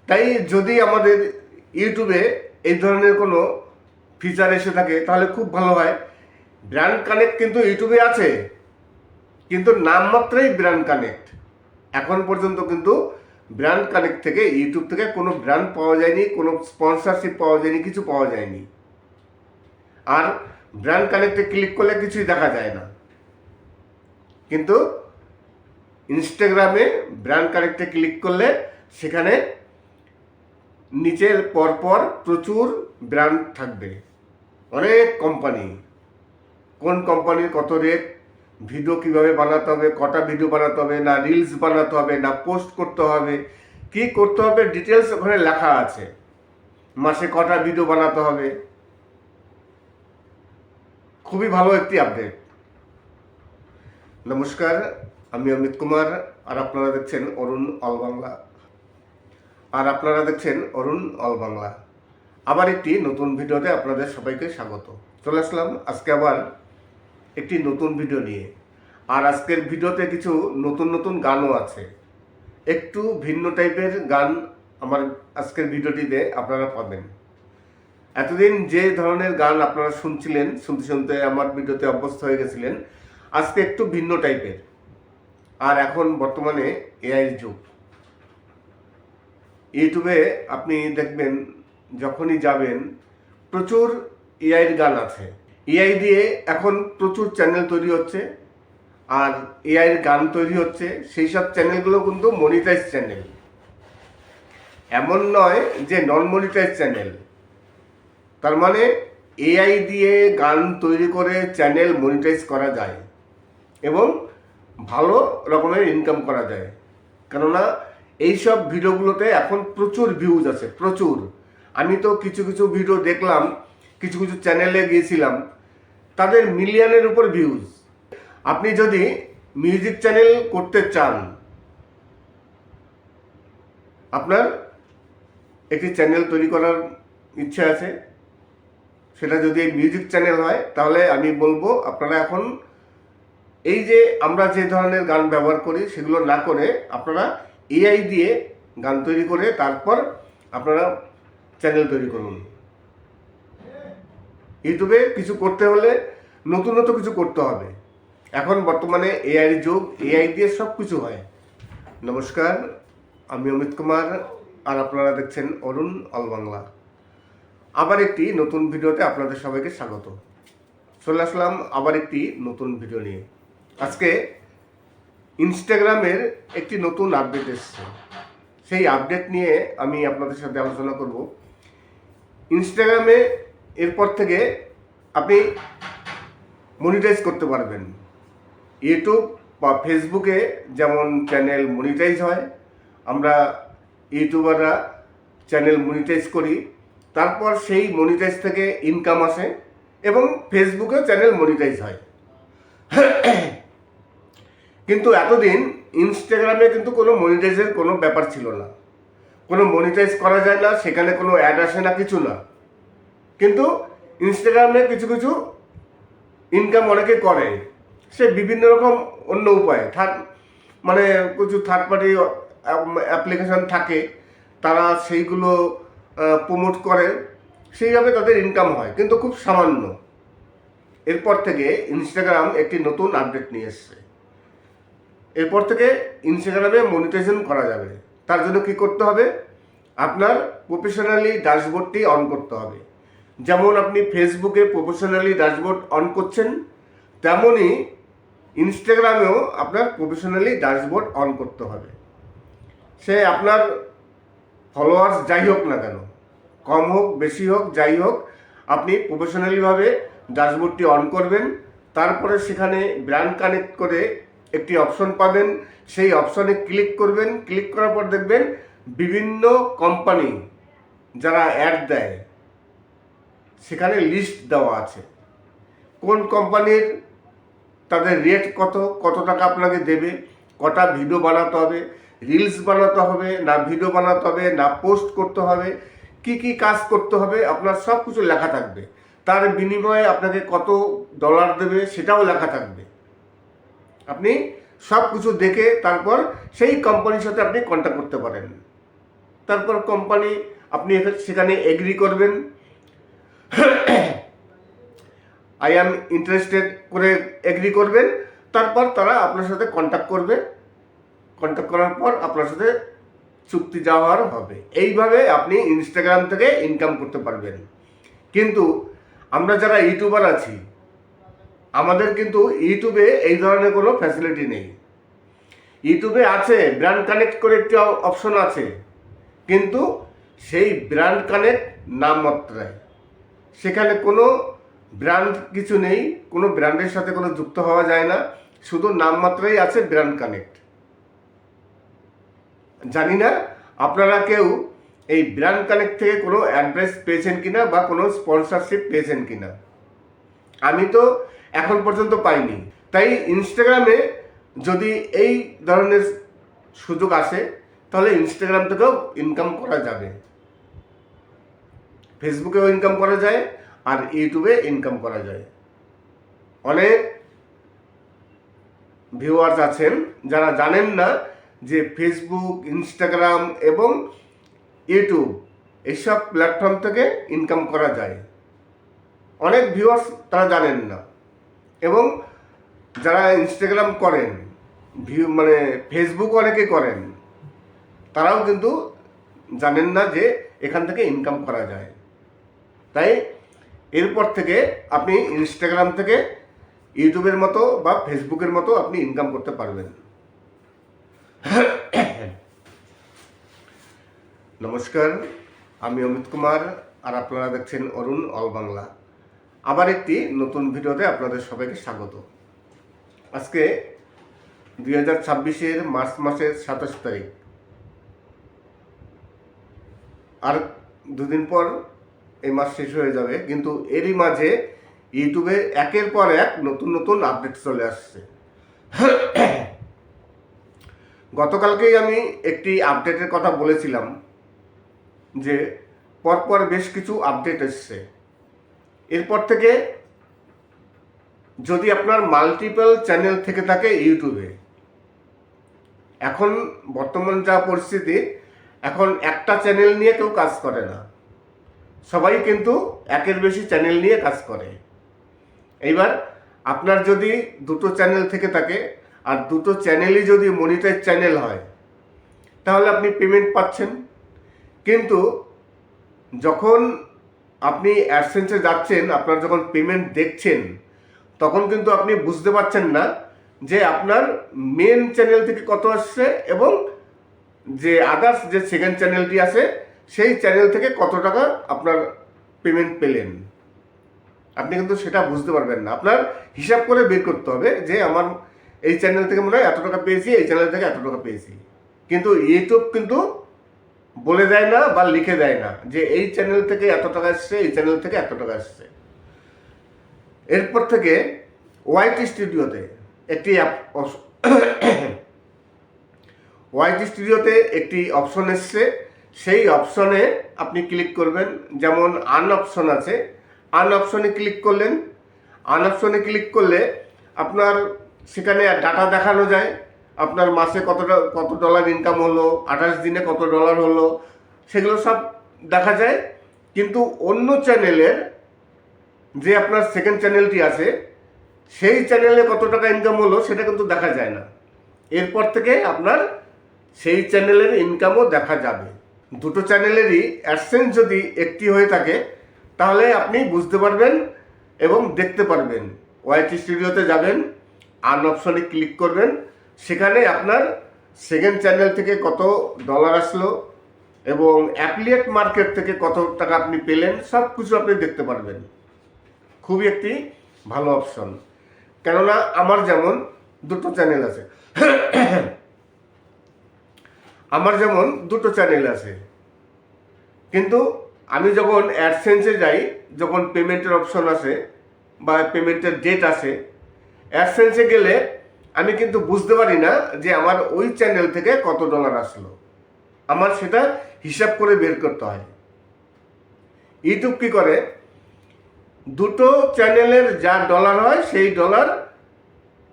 তাই যদি আমাদের ইউটিউবে এই ধরনের কোনো ফিচার এসে থাকে তাহলে খুব ভালো হয়। ব্র্যান্ড কানেক্ট কিন্তু ইউটিউবে আছে, কিন্তু নামমাত্রই ব্র্যান্ড কানেক্ট। এখন পর্যন্ত কিন্তু ব্র্যান্ড কানেক্ট থেকে, ইউটিউব থেকে কোনো ব্র্যান্ড পাওয়া যায়নি, কোনো স্পন্সরশিপ পাওয়া যায়নি, কিছু পাওয়া যায়নি। আর ব্র্যান্ড কানেক্টে ক্লিক করলে কিছুই দেখা যায় না। কিন্তু ইনস্টাগ্রামে ব্র্যান্ড কানেক্টে ক্লিক করলে সেখানে নিচের পরপর প্রচুর ব্র্যান্ড থাকবে, অনেক কোম্পানি, কোন কোম্পানির কত রেট, ভিডিও কিভাবে বানাতে হবে, কটা ভিডিও বানাতে হবে, না রিলস বানাতে হবে, না পোস্ট করতে হবে, কি করতে হবে, ডিটেলস ওখানে লেখা আছে। মাসে কটা ভিডিও বানাতে হবে। খুবই ভালো একটি আপডেট। নমস্কার, আমি অমিত কুমার, আর আপনারা দেখছেন অরুণ অল বাংলা। আবার একটি নতুন ভিডিওতে আপনাদের সবাইকে স্বাগত। চলে আসলাম আজকে আবার একটি নতুন ভিডিও নিয়ে। আর আজকের ভিডিওতে কিছু নতুন গানও আছে, একটু ভিন্ন টাইপের গান আমার আজকের ভিডিওটিতে আপনারা পাবেন। এতদিন যে ধরনের গান আপনারা শুনতে আমার ভিডিওতে অভ্যস্ত হয়ে গেছিলেন, আজকে একটু ভিন্ন টাইপের। আর এখন বর্তমানে এআই যুগ। ইউটিউবে আপনি দেখবেন যখনই যাবেন প্রচুর এআইয়ের গান আছে। এআই দিয়ে এখন প্রচুর চ্যানেল তৈরি হচ্ছে। আর এআইয়ের গান তৈরি হচ্ছে, সেই সব চ্যানেলগুলো কিন্তু মনিটাইজ চ্যানেল, এমন নয় যে নন মনিটাইজ চ্যানেল। তার মানে এআই দিয়ে গান তৈরি করে চ্যানেল মনিটাইজ করা যায় এবং ভালো রকমের ইনকাম করা যায়। কেননা এইসব ভিডিওগুলোতে এখন প্রচুর ভিউজ আছে, প্রচুর। আমি তো কিছু কিছু ভিডিও দেখলাম, কিছু কিছু চ্যানেলে গিয়েছিলাম, তাদের মিলিয়নের উপর ভিউজ। আপনি যদি মিউজিক চ্যানেল করতে চান, আপনার একটি চ্যানেল তৈরি করার ইচ্ছা আছে, সেটা যদি মিউজিক চ্যানেল হয়, তাহলে আমি বলবো আপনারা এখন এই যে আমরা যে ধরনের গান ব্যবহার করি সেগুলো না করে আপনারা এআই দিয়ে গান তৈরি করে তারপর আপনারা চ্যানেল তৈরি করুন। ইউটিউবে কিছু করতে হলে নতুনত্ব কিছু করতে হবে। এখন বর্তমানে এআই যুগ, এআই দিয়ে সব কিছু হয়। নমস্কার, আমি অমিত কুমার, আর আপনারা দেখছেন অরুণ অল বাংলা। আবার একটি নতুন ভিডিওতে আপনাদের সবাইকে স্বাগত। চলে আসলাম আবার একটি নতুন ভিডিও নিয়ে। আজকে ইনস্টাগ্রামের একটি নতুন আপডেট এসেছে, সেই আপডেট নিয়ে আমি আপনাদের সাথে আলোচনা করব। ইনস্টাগ্রামে এরপর থেকে আপনি মনিটাইজ করতে পারবেন। ইউটিউব বা ফেসবুকে যেমন চ্যানেল মনিটাইজ হয়, আমরা ইউটিউবাররা চ্যানেল মনিটাইজ করি, তারপর সেই মনিটাইজ থেকে ইনকাম আসে, এবং ফেসবুকেও চ্যানেল মনিটাইজ হয়। কিন্তু এতদিন ইনস্টাগ্রামে কিন্তু কোনো মনিটাইজের কোনো ব্যাপার ছিল না, কোনো মনিটাইজ করা যায় না, সেখানে কোনো অ্যাড আসে না, কিছু না। কিন্তু ইনস্টাগ্রামে কিছু কিছু ইনকাম অনেকে করে, সে বিভিন্ন রকম অন্য উপায়ে, মানে কিছু থার্ড পার্টি অ্যাপ্লিকেশন থাকে, তারা সেইগুলো প্রমোট করে, সেইভাবে তাদের ইনকাম হয়, কিন্তু খুব সামান্য। এরপর থেকে ইনস্টাগ্রাম একটি নতুন আপডেট নিয়ে এসছে। এরপর থেকে ইনস্টাগ্রামে মনিটাইজেশন করা যাবে। তার জন্য কি করতে হবে? আপনার প্রফেশনালি ড্যাশবোর্ডটি অন করতে হবে। যেমন আপনি ফেসবুকে প্রফেশনালি ড্যাশবোর্ড অন করছেন, তেমনই ইনস্টাগ্রামেও আপনার প্রফেশনালি ড্যাশবোর্ড অন করতে হবে। সে আপনার ফলোয়ার্স যাই হোক না কেন, কম হোক বেশি হোক যাই হোক, আপনি প্রফেশনালিভাবে ড্যাশবোর্ডটি অন করবেন। তারপরে সেখানে ব্র্যান্ড কানেক্ট করে একটি অপশন পাবেন, সেই অপশনে ক্লিক করবেন। ক্লিক করার পর দেখবেন বিভিন্ন কোম্পানি যারা অ্যাড দেয় সেখানে লিস্ট দেওয়া আছে, কোন কোম্পানির তাদের রেট কত টাকা আপনাকে দেবে, কটা ভিডিও বানাতে হবে, রিলস বানাতে হবে না ভিডিও বানাতে হবে না পোস্ট করতে হবে, কি কি কাজ করতে হবে, আপনার সব কিছু লেখা থাকবে। তার বিনিময়ে আপনাকে কত ডলার দেবে সেটাও লেখা থাকবে। আপনি সব কিছু দেখে তারপর সেই কোম্পানির সাথে আপনি কন্ট্যাক্ট করতে পারেন। তারপর কোম্পানি আপনি সেখানে এগ্রি করবেন, আই অ্যাম ইন্টারেস্টেড করে এগ্রি করবেন। তারপর তারা আপনার সাথে কন্ট্যাক্ট করবে, কন্ট্যাক্ট করার পর আপনার সাথে চুক্তি যাওয়ার হবে। এইভাবে আপনি ইনস্টাগ্রাম থেকে ইনকাম করতে পারবেন। কিন্তু আমরা যারা ইউটিউবার আছি, আমাদের কিন্তু ইউটিউবে এই ধরনের কোনো ফ্যাসিলিটি নেই। ইউটিউবে আছে ব্র্যান্ড কানেক্ট করে একটি অপশন আছে, কিন্তু সেই ব্র্যান্ড কানেক্ট নামমাত্রায়, সেখানে কোনো ব্র্যান্ড কিছু নেই, কোনো ব্র্যান্ডের সাথে কোনো যুক্ত হওয়া যায় না, শুধু নামমাত্রাই আছে ব্র্যান্ড কানেক্ট। জানি না আপনারা কেউ এই ব্র্যান্ড কানেক্ট থেকে কোনো অ্যাডভাইস পেয়েছেন কিনা বা কোনো স্পন্সরশিপ পেয়েছেন কিনা। আমি তো এখন পর্যন্ত পাইনি। তাই ইনস্টাগ্রামে যদি এই ধরনের সুযোগ আসে, তাহলে ইনস্টাগ্রাম থেকেও ইনকাম করা যাবে, ফেসবুকেও ইনকাম করা যায়, আর ইউটিউবে ইনকাম করা যায়। অনেক ভিউয়ার্স আছেন যারা জানেন না যে ফেসবুক, ইনস্টাগ্রাম এবং ইউটিউব এইসব প্ল্যাটফর্ম থেকে ইনকাম করা যায়। অনেক ভিউয়ার্স তারা জানেন না, এবং যারা ইনস্টাগ্রাম করেন, মানে ফেসবুক অনেকে করেন, তারাও কিন্তু জানেন না যে এখান থেকে ইনকাম করা যায়। তাই এরপর থেকে আপনি ইনস্টাগ্রাম থেকে ইউটিউবের মতো বা ফেসবুকের মতো আপনি ইনকাম করতে পারবেন। নমস্কার, আমি অমিত কুমার, আর আপনারা দেখছেন অরুণ অল বাংলা। আবার একটি নতুন ভিডিওতে আপনাদের সবাইকে স্বাগত। আজকে 2026-এর মার্চ মাসের 27 তারিখ। আর দুদিন পর এই মাস শেষ হয়ে যাবে, কিন্তু এরই মাঝে ইউটিউবে একের পর এক নতুন নতুন আপডেট চলে আসছে। গতকালকেই আমি একটি আপডেটের কথা বলেছিলাম যে পরপর বেশ কিছু আপডেট এসছে। এরপর থেকে যদি আপনার মাল্টিপল চ্যানেল থেকে থাকে ইউটিউবে, এখন বর্তমান যা পরিস্থিতি, এখন একটা চ্যানেল নিয়ে কেউ কাজ করে না, সবাই কিন্তু একের বেশি চ্যানেল নিয়ে কাজ করে। এইবার আপনার যদি দুটো চ্যানেল থেকে থাকে আর দুটো চ্যানেলই যদি মনিটাইজ চ্যানেল হয়, তাহলে আপনি পেমেন্ট পাচ্ছেন। কিন্তু যখন আপনি অ্যাডসেন্সে যাচ্ছেন, আপনার যখন পেমেন্ট দেখছেন, তখন কিন্তু আপনি বুঝতে পারছেন না যে আপনার মেন চ্যানেল থেকে কত আসছে এবং যে আদার্স যে সেকেন্ড চ্যানেলটি আছে সেই চ্যানেল থেকে কত টাকা আপনার পেমেন্ট পেলেন। আপনি কিন্তু সেটা বুঝতে পারবেন না। আপনার হিসাব করে বের করতে হবে যে আমার এই চ্যানেল থেকে মনে হয় এত টাকা পেয়েছি, এই চ্যানেল থেকে এত টাকা পেয়েছি। কিন্তু ইউটিউব কিন্তু বলে দেয় না বা লিখে দেয় না যে এই চ্যানেল থেকে এত টাকা আসছে, এই চ্যানেল থেকে এত টাকা আসছে। এরপর থেকে ওয়াইটি স্টুডিওতে একটি অপশন এসছে। সেই অপশনে আপনি ক্লিক করবেন। যেমন আন অপশন আছে, আন অপশনে ক্লিক করলেন। আন অপশনে ক্লিক করলে আপনার সেখানে ডাটা দেখানো যায়, আপনার মাসে কত ডলার ইনকাম হলো, 28 দিনে কত ডলার হলো, সেগুলো সব দেখা যায়। কিন্তু অন্য চ্যানেলের যে আপনার সেকেন্ড চ্যানেলটি আছে, সেই চ্যানেলে কত টাকা ইনকাম হলো সেটা কিন্তু দেখা যায় না। এরপর থেকে আপনার সেই চ্যানেলের ইনকামও দেখা যাবে। দুটো চ্যানেলেরই অ্যাডসেন্স যদি একটি হয়ে থাকে, তাহলে আপনি বুঝতে পারবেন এবং দেখতে পারবেন। ওয়াইটি স্টুডিওতে যাবেন, আন অপশনে ক্লিক করবেন, সেখানে আপনার সেকেন্ড চ্যানেল থেকে কত ডলার আসলো এবং অ্যাফিলিয়েট মার্কেট থেকে কত টাকা আপনি পেলেন, সব কিছু আপনি দেখতে পারবেন। খুবই একটি ভালো অপশন। কেননা আমার যেমন দুটো চ্যানেল আছে কিন্তু আমি যখন অ্যাডসেন্সে যাই, যখন পেমেন্টের অপশন আসে বা পেমেন্টের ডেট আসে, অ্যাডসেন্সে গেলে আমি কিন্তু বুঝতে পারি না যে আমার ওই চ্যানেল থেকে কত ডলার আসলো। আমার সেটা হিসাব করে বের করতে হয়। ইউটিউব কি করে, দুটো চ্যানেলের যা ডলার হয় সেই ডলার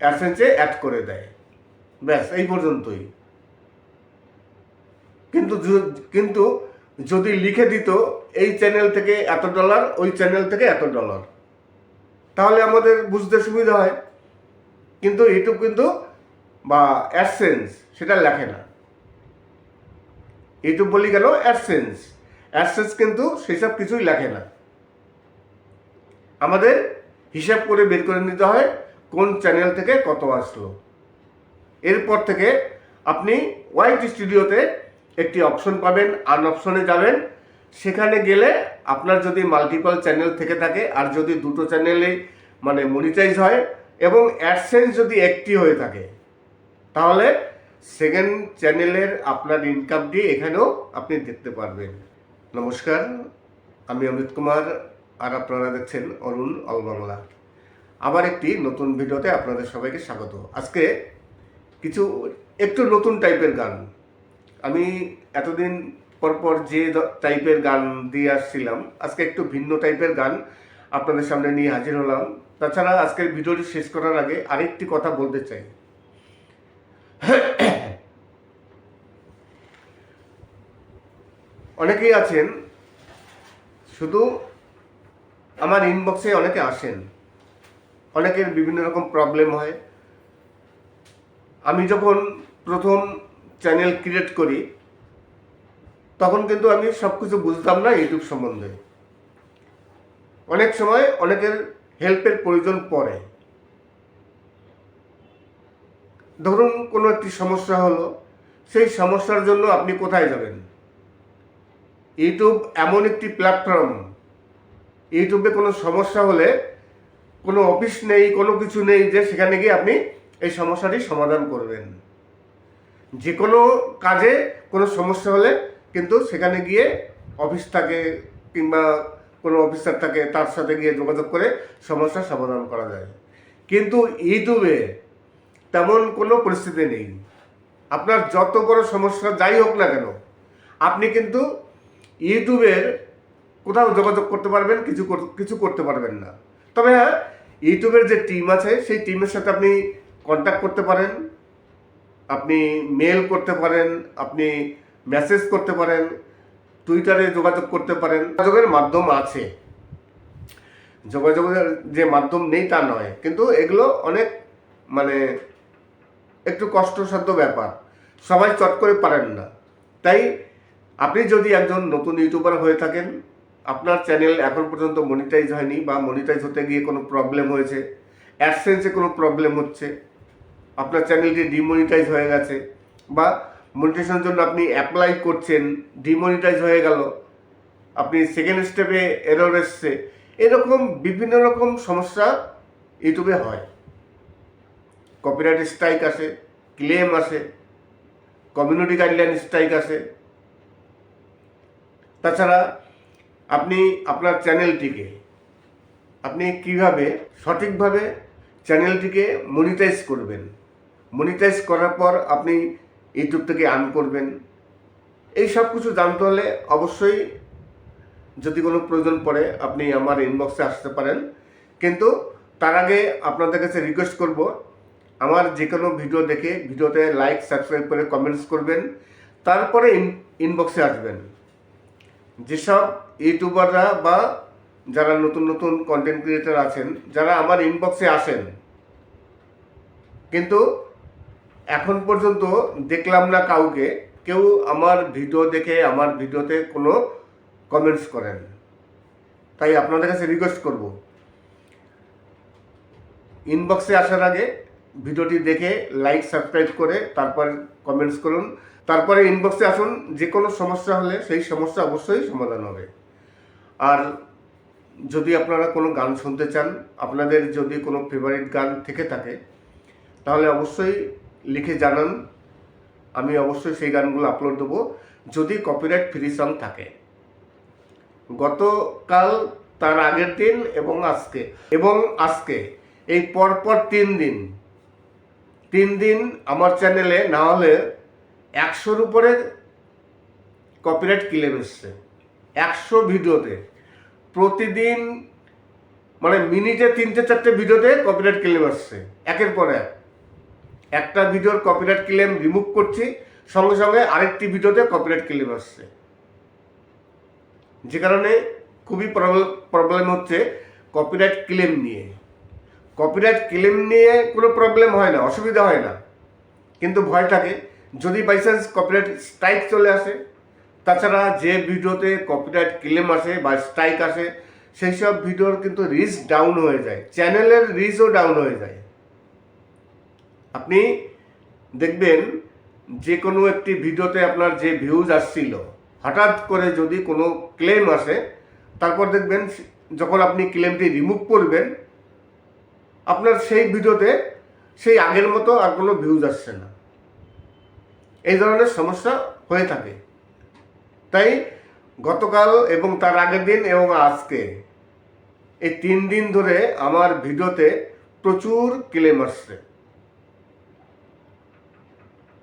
অ্যাডসেন্সে অ্যাড করে দেয়, ব্যাস এই পর্যন্তই। কিন্তু যদি লিখে দিত এই চ্যানেল থেকে এত ডলার, ওই চ্যানেল থেকে এত ডলার, তাহলে আমাদের বুঝতে সুবিধা হয়। কিন্তু ইউটিউব কিন্তু বা অ্যাডসেন্স সেটা লেখে না। ইউটিউব বলি কেন, অ্যাডসেন্স কিন্তু সেসব কিছুই লেখে না। আমাদের হিসাব করে বের করে নিতে হয় কোন চ্যানেল থেকে কত আসলো। এরপর থেকে আপনি ওয়াইটি স্টুডিওতে একটি অপশন পাবেন, আন অপশনে যাবেন। সেখানে গেলে আপনার যদি মাল্টিপল চ্যানেল থেকে থাকে আর যদি দুটো চ্যানেলে মানে মনিটাইজ হয় এবং অ্যাডসেন্স যদি একটি হয়ে থাকে, তাহলে সেকেন্ড চ্যানেলের আপনার ইনকামটি এখানেও আপনি দেখতে পারবেন। নমস্কার, আমি অমিত কুমার, আর আপনারা দেখছেন অরুণ অল বাংলা। আবার একটি নতুন ভিডিওতে আপনাদের সবাইকে স্বাগত। আজকে একটু নতুন টাইপের গান, আমি এতদিন পরপর যে টাইপের গান দিয়ে আসছিলাম, আজকে একটু ভিন্ন টাইপের গান আপনাদের সামনে নিয়ে হাজির হলাম। তাছাড়া আজকের ভিডিওটি শেষ করার আগে আরেকটি কথা বলতে চাই। অনেকেই আছেন, শুধু আমার ইনবক্সে অনেকে আসেন, অনেকের বিভিন্ন রকম প্রবলেম হয়। আমি যখন প্রথম চ্যানেল ক্রিয়েট করি, তখন কিন্তু আমি সব কিছু বুঝতাম না ইউটিউব সম্বন্ধে। অনেক সময় অনেকের হেল্পের প্রয়োজন পড়ে। ধরুন কোনো একটি সমস্যা হলো, সেই সমস্যার জন্য আপনি কোথায় যাবেন? ইউটিউব এমন একটি প্ল্যাটফর্ম, ইউটিউবে কোনো সমস্যা হলে কোনো অফিস নেই, কোনো কিছু নেই যে সেখানে গিয়ে আপনি এই সমস্যাটি সমাধান করবেন। যে কোনো কাজে কোনো সমস্যা হলে কিন্তু সেখানে গিয়ে অফিস থাকে কিংবা কোনো অফিসার থাকে, তার সাথে গিয়ে যোগাযোগ করে সমস্যার সমাধান করা যায়। কিন্তু ইউটিউবে তেমন কোনো পরিস্থিতি নেই। আপনার যত বড় সমস্যা যাই হোক না কেন, আপনি কিন্তু ইউটিউবের কোথাও যোগাযোগ করতে পারবেন, কিছু করতে পারবেন না। তবে হ্যাঁ, ইউটিউবের যে টিম আছে সেই টিমের সাথে আপনি কন্ট্যাক্ট করতে পারেন, আপনি মেল করতে পারেন, আপনি মেসেজ করতে পারেন, টুইটারে যোগাযোগ করতে পারেন। যোগাযোগের মাধ্যম আছে, যোগাযোগের যে মাধ্যম নেই তা নয়, কিন্তু এগুলো অনেক একটু কষ্টসাধ্য ব্যাপার, সবাই চট করে পারেন না। তাই আপনি যদি একজন নতুন ইউটিউবার হয়ে থাকেন, আপনার চ্যানেল এখন পর্যন্ত মনিটাইজ হয়নি বা মনিটাইজ হতে গিয়ে কোনো প্রবলেম হয়েছে, অ্যাডসেন্সে কোনো প্রবলেম হচ্ছে, আপনার চ্যানেলটি ডিমনিটাইজ হয়ে গেছে, বা মনিটাইজেশনের জন্য আপনি অ্যাপ্লাই করছেন, ডিমনিটাইজ হয়ে গেল, আপনি সেকেন্ড স্টেপে এরর এসছে, এরকম বিভিন্ন রকম সমস্যা ইউটিউবে হয়। কপিরাইট স্ট্রাইক আসে, ক্লেম আসে, কমিউনিটি গাইডলাইন স্ট্রাইক আসে। তাছাড়া আপনি আপনার চ্যানেলটিকে আপনি কিভাবে সঠিকভাবে চ্যানেলটিকে মনিটাইজ করবেন, মনিটাইজ করার পর আপনি ইউটিউব থেকে আর্ন করবেন, এই সব কিছু জানতে হলে অবশ্যই যদি কোনো প্রয়োজন পড়ে আপনি আমার ইনবক্সে আসতে পারেন। কিন্তু তার আগে আপনাদের কাছে রিকোয়েস্ট করব, আমার যে কোনো ভিডিও দেখে ভিডিওতে লাইক সাবস্ক্রাইব করে কমেন্টস করবেন, তারপরে ইনবক্সে আসবেন। যেসব ইউটিউবাররা বা যারা নতুন নতুন কন্টেন্ট ক্রিয়েটার আছেন, যারা আমার ইনবক্সে আসেন কিন্তু এখন পর্যন্ত দেখলাম না কাউকে কেউ আমার ভিডিও দেখে আমার ভিডিওতে কোনো কমেন্টস করেন। তাই আপনাদের কাছে রিকোয়েস্ট করব, ইনবক্সে আসার আগে ভিডিওটি দেখে লাইক সাবস্ক্রাইব করে তারপর কমেন্টস করুন, তারপরে ইনবক্সে আসুন। যে কোনো সমস্যা হলে সেই সমস্যা অবশ্যই সমাধান হবে। আর যদি আপনারা কোনো গান শুনতে চান, আপনাদের যদি কোনো ফেভারিট গান থেকে থাকে, তাহলে অবশ্যই লিখে জানান, আমি অবশ্যই সেই গানগুলো আপলোড দেবো, যদি কপিরাইট ফ্রি সং থাকে। গতকাল, তার আগের দিন এবং আজকে এই পরপর 3 দিন আমার চ্যানেলে না হলে 100-র উপরে কপিরাইট ক্লেম এসছে। 100 ভিডিওতে প্রতিদিন মিনিটে 3-4টে ভিডিওতে কপিরাইট ক্লেম আসছে একের পর এক। একটা ভিডিওর কপিরাইট ক্লেম রিমুভ করছি, সঙ্গে সঙ্গে আরেকটি ভিডিওতে কপিরাইট ক্লেম আসছে। যে কারণে খুবই প্রবলেম হচ্ছে কপিরাইট ক্লেম নিয়ে। কপিরাইট ক্লেম নিয়ে কোনো প্রবলেম হয় না, অসুবিধা হয় না, কিন্তু ভয় থাকে যদি বাই চান্স কপিরাইট স্ট্রাইক চলে আসে। তাছাড়া যে ভিডিওতে কপিরাইট ক্লেম আসে বা স্ট্রাইক আসে, সেই সব ভিডিওর কিন্তু রিচ ডাউন হয়ে যায়, চ্যানেলের রিচও ডাউন হয়ে যায়। আপনি দেখবেন যে কোনো একটি ভিডিওতে আপনার যে ভিউজ আসছিল, হঠাৎ করে যদি কোনো ক্লেম আসে, তারপর দেখবেন যখন আপনি ক্লেমটি রিমুভ করবেন, আপনার সেই ভিডিওতে সেই আগের মতো আর কোনো ভিউজ আসছে না। এই ধরনের সমস্যা হয়ে থাকে। তাই গতকাল এবং তার আগের দিন এবং আজকে এই 3 দিন ধরে আমার ভিডিওতে প্রচুর ক্লেম আসছে,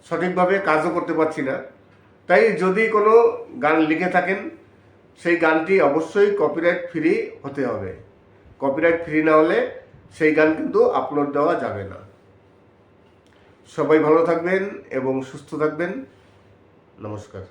সঠিকভাবে কাজও করতে পারছি না। তাই যদি কোনো গান লিখে থাকেন, সেই গানটি অবশ্যই কপিরাইট ফ্রি হতে হবে। কপিরাইট ফ্রি না হলে সেই গান কিন্তু আপলোড দেওয়া যাবে না। সবাই ভালো থাকবেন এবং সুস্থ থাকবেন। নমস্কার।